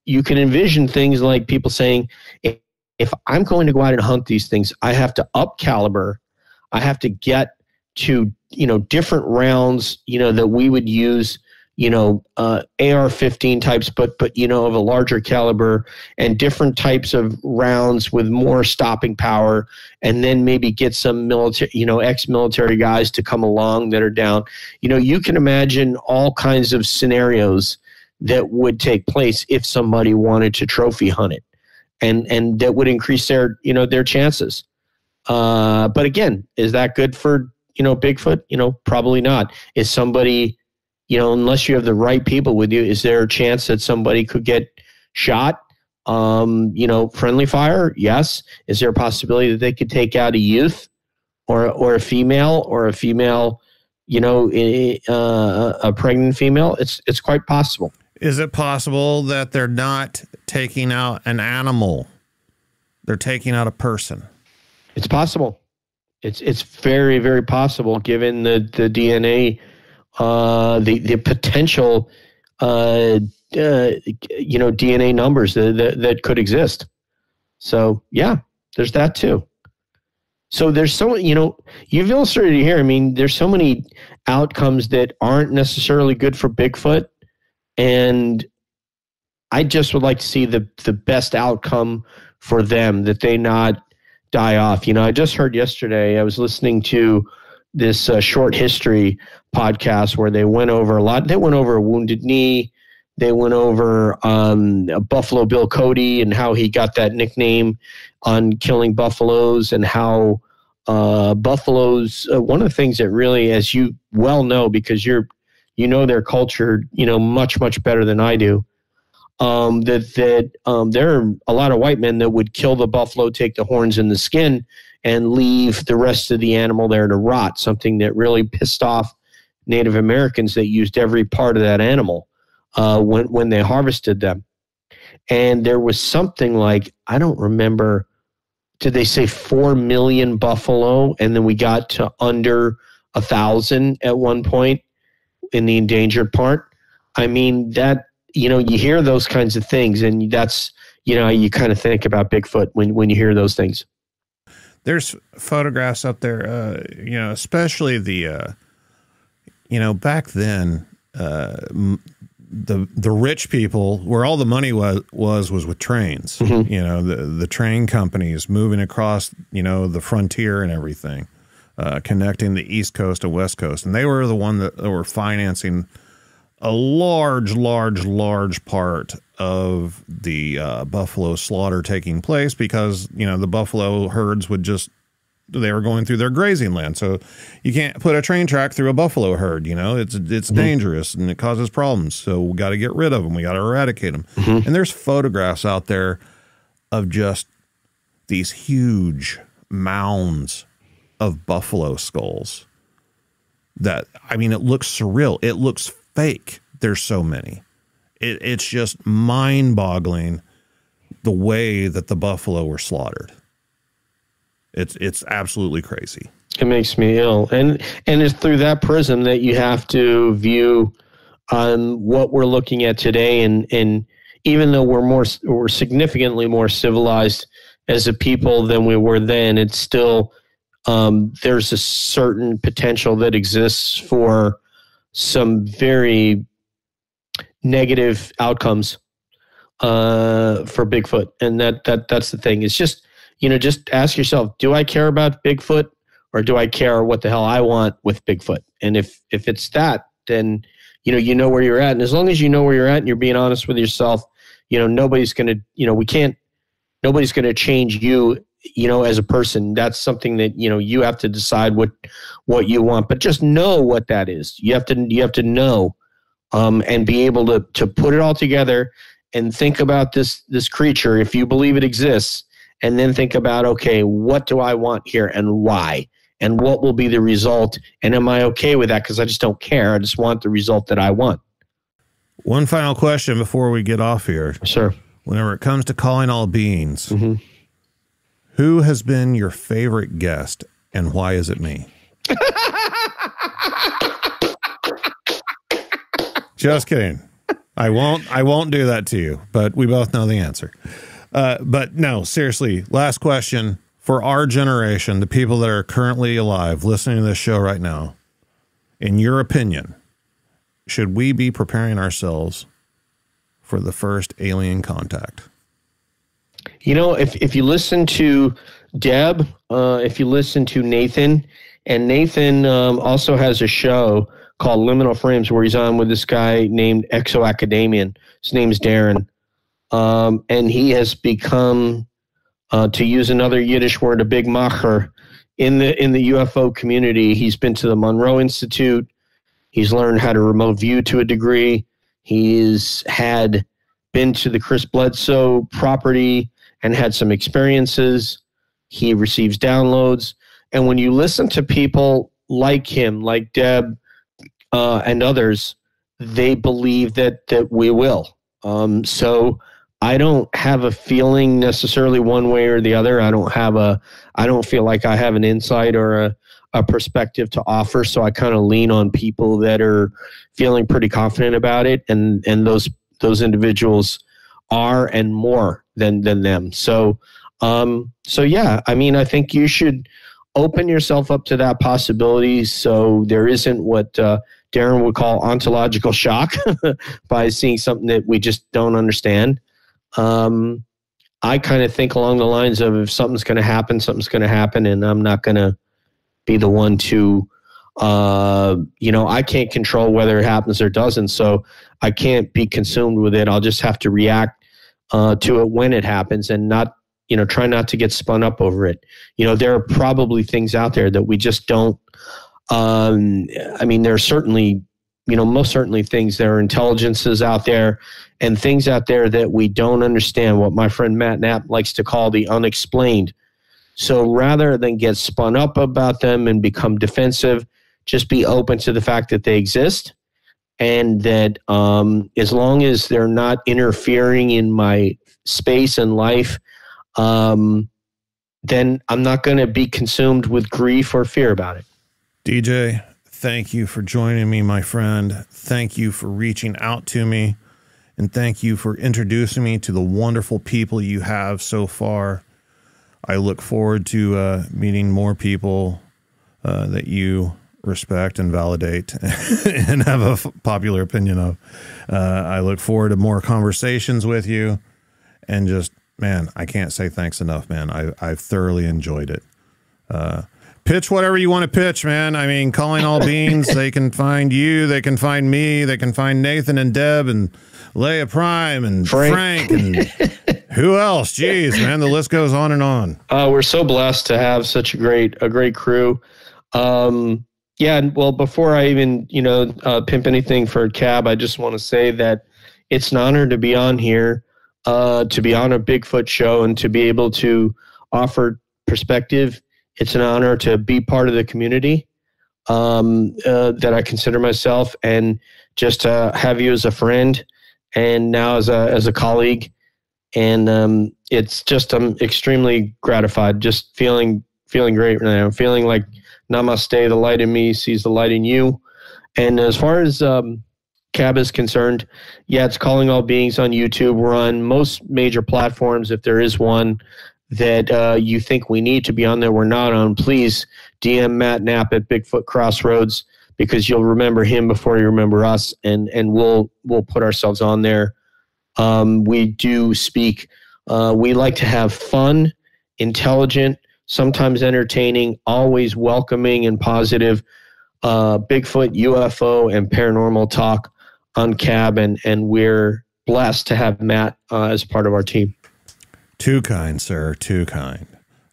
you can envision things like people saying, if I'm going to go out and hunt these things, I have to up caliber. I have to get to, different rounds, that we would use, AR-15 types, but of a larger caliber, and different types of rounds with more stopping power, and then maybe get some military, ex-military guys to come along that are down. You can imagine all kinds of scenarios that would take place if somebody wanted to trophy hunt it, and that would increase their chances. But again, is that good for, Bigfoot? Probably not. Is somebody, unless you have the right people with you, is there a chance that somebody could get shot? Friendly fire? Yes. Is there a possibility that they could take out a youth or a female, a pregnant female? It's quite possible. Is it possible that they're not taking out an animal? They're taking out a person. It's possible. It's very, very possible, given the DNA, the potential, DNA numbers that could exist. So yeah, there's that too. So there's so, you've illustrated here. I mean, there's so many outcomes that aren't necessarily good for Bigfoot, and I just would like to see the best outcome for them, that they not die off. I just heard yesterday, I was listening to this short history podcast where they went over a lot. They went over a Wounded Knee. They went over Buffalo Bill Cody and how he got that nickname on killing buffaloes, and how buffaloes, one of the things that really, as you well know, because you know their culture, much, much better than I do, that there are a lot of white men that would kill the buffalo, take the horns and the skin, and leave the rest of the animal there to rot, something that really pissed off Native Americans that used every part of that animal when they harvested them. And there was something like, I don't remember, did they say 4 million buffalo? And then we got to under 1,000 at one point in the endangered part. I mean, that, you hear those kinds of things, and that's, you kind of think about Bigfoot when you hear those things. There's photographs up there, especially the, back then, the rich people, where all the money was with trains. Mm-hmm. The train companies moving across, the frontier and everything, connecting the East Coast and West Coast. And they were the one that were financing a large part of the buffalo slaughter taking place, because, the buffalo herds they were going through their grazing land. So you can't put a train track through a buffalo herd, it's mm-hmm. dangerous and it causes problems. So we got to get rid of them. We got to eradicate them. Mm-hmm. And there's photographs out there of just these huge mounds of buffalo skulls that, I mean, it looks surreal. It looks fake. There's so many. It's just mind-boggling the way that the buffalo were slaughtered. It's absolutely crazy. It makes me ill, and it's through that prism that you have to view what we're looking at today. And even though we're significantly more civilized as a people than we were then, it's still there's a certain potential that exists for some very negative outcomes for Bigfoot. And that's the thing. It's just, just ask yourself, do I care about Bigfoot, or do I care what the hell I want with Bigfoot? And if it's that, then, you know where you're at. And as long as you know where you're at and you're being honest with yourself, nobody's going to, nobody's going to change you, as a person. That's something that, you have to decide what you want, but just know what that is. You have to know, and be able to put it all together and think about this creature, if you believe it exists, and then think about, okay, what do I want here and why? And what will be the result? And am I okay with that? Because I just don't care. I just want the result that I want. One final question before we get off here. Sure. Whenever it comes to calling all beings, mm-hmm. Who has been your favorite guest, and why is it me? Just kidding. I won't do that to you, but we both know the answer. But no, seriously, last question for our generation, the people that are currently alive listening to this show right now, in your opinion, should we be preparing ourselves for the first alien contact? You know, if you listen to Deb, if you listen to Nathan, and Nathan also has a show called Liminal Frames where he's on with this guy named Exo Academian. His name's Darren. And he has become, to use another Yiddish word, a big macher in the UFO community. He's been to the Monroe Institute. He's learned how to remote view to a degree. He's been to the Chris Bledsoe property and had some experiences. He receives downloads. And when you listen to people like him, like Deb and others, they believe that we will. So I don't have a feeling necessarily one way or the other. I don't feel like I have an insight or a perspective to offer. So I kind of lean on people that are feeling pretty confident about it. And those individuals are and more than them. So yeah, I mean, I think you should open yourself up to that possibility. So there isn't what Darren would call ontological shock by seeing something that we just don't understand. I kind of think along the lines of if something's going to happen, something's going to happen, and I'm not going to be the one to, I can't control whether it happens or doesn't, so I can't be consumed with it. I'll just have to react to it when it happens and not, try not to get spun up over it. There are probably things out there that we just don't, there are certainly, most certainly things, there are intelligences out there and things out there that we don't understand, what my friend Matt Knapp likes to call the unexplained. So rather than get spun up about them and become defensive, just be open to the fact that they exist, and that as long as they're not interfering in my space and life, then I'm not going to be consumed with grief or fear about it. DJ, thank you for joining me, my friend. Thank you for reaching out to me, and thank you for introducing me to the wonderful people you have so far. I look forward to meeting more people that you respect and validate and have a popular opinion of. I look forward to more conversations with you, and just, man, I can't say thanks enough, man. I've thoroughly enjoyed it. Pitch whatever you want to pitch, man. I mean, Calling All Beans, they can find you, they can find me, they can find Nathan and Deb and Leia Prime and Frank and who else? Jeez, man, the list goes on and on. We're so blessed to have such a great crew. Yeah, well, before I even, pimp anything for a cab, I just want to say that it's an honor to be on here, to be on a Bigfoot show and to be able to offer perspective. It's an honor to be part of the community that I consider myself, and just to have you as a friend and now as a colleague. And it's just, I'm extremely gratified, just feeling great right now. I'm feeling like namaste, the light in me sees the light in you. And as far as Cab is concerned, yeah, it's Calling All Beings on YouTube. We're on most major platforms. If there is one that you think we need to be on there, we're not on, please DM Matt Knapp at Bigfoot Crossroads, because you'll remember him before you remember us, and we'll put ourselves on there. We do speak. We like to have fun, intelligent, sometimes entertaining, always welcoming and positive Bigfoot, UFO, and paranormal talk on Cab, and we're blessed to have Matt as part of our team. Too kind, sir. Too kind.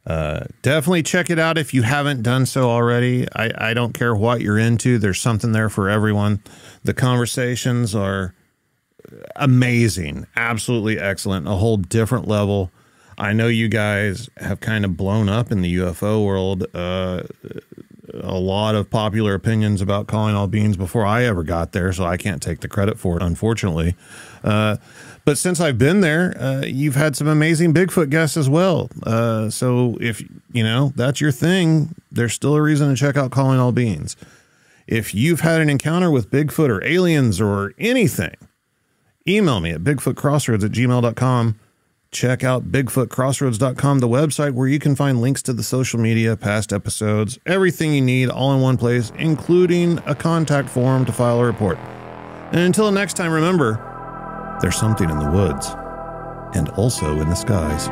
Definitely check it out if you haven't done so already. I don't care what you're into. There's something there for everyone. The conversations are amazing. Absolutely excellent. A whole different level. I know you guys have kind of blown up in the UFO world. A lot of popular opinions about Calling All Beings before I ever got there, so I can't take the credit for it, unfortunately. But since I've been there, you've had some amazing Bigfoot guests as well. So if, that's your thing, there's still a reason to check out Calling All Beings. If you've had an encounter with Bigfoot or aliens or anything, Email me at bigfootcrossroads@gmail.com. Check out bigfootcrossroads.com, the website where you can find links to the social media, past episodes, everything you need all in one place, including a contact form to file a report. And until next time, remember, there's something in the woods and also in the skies.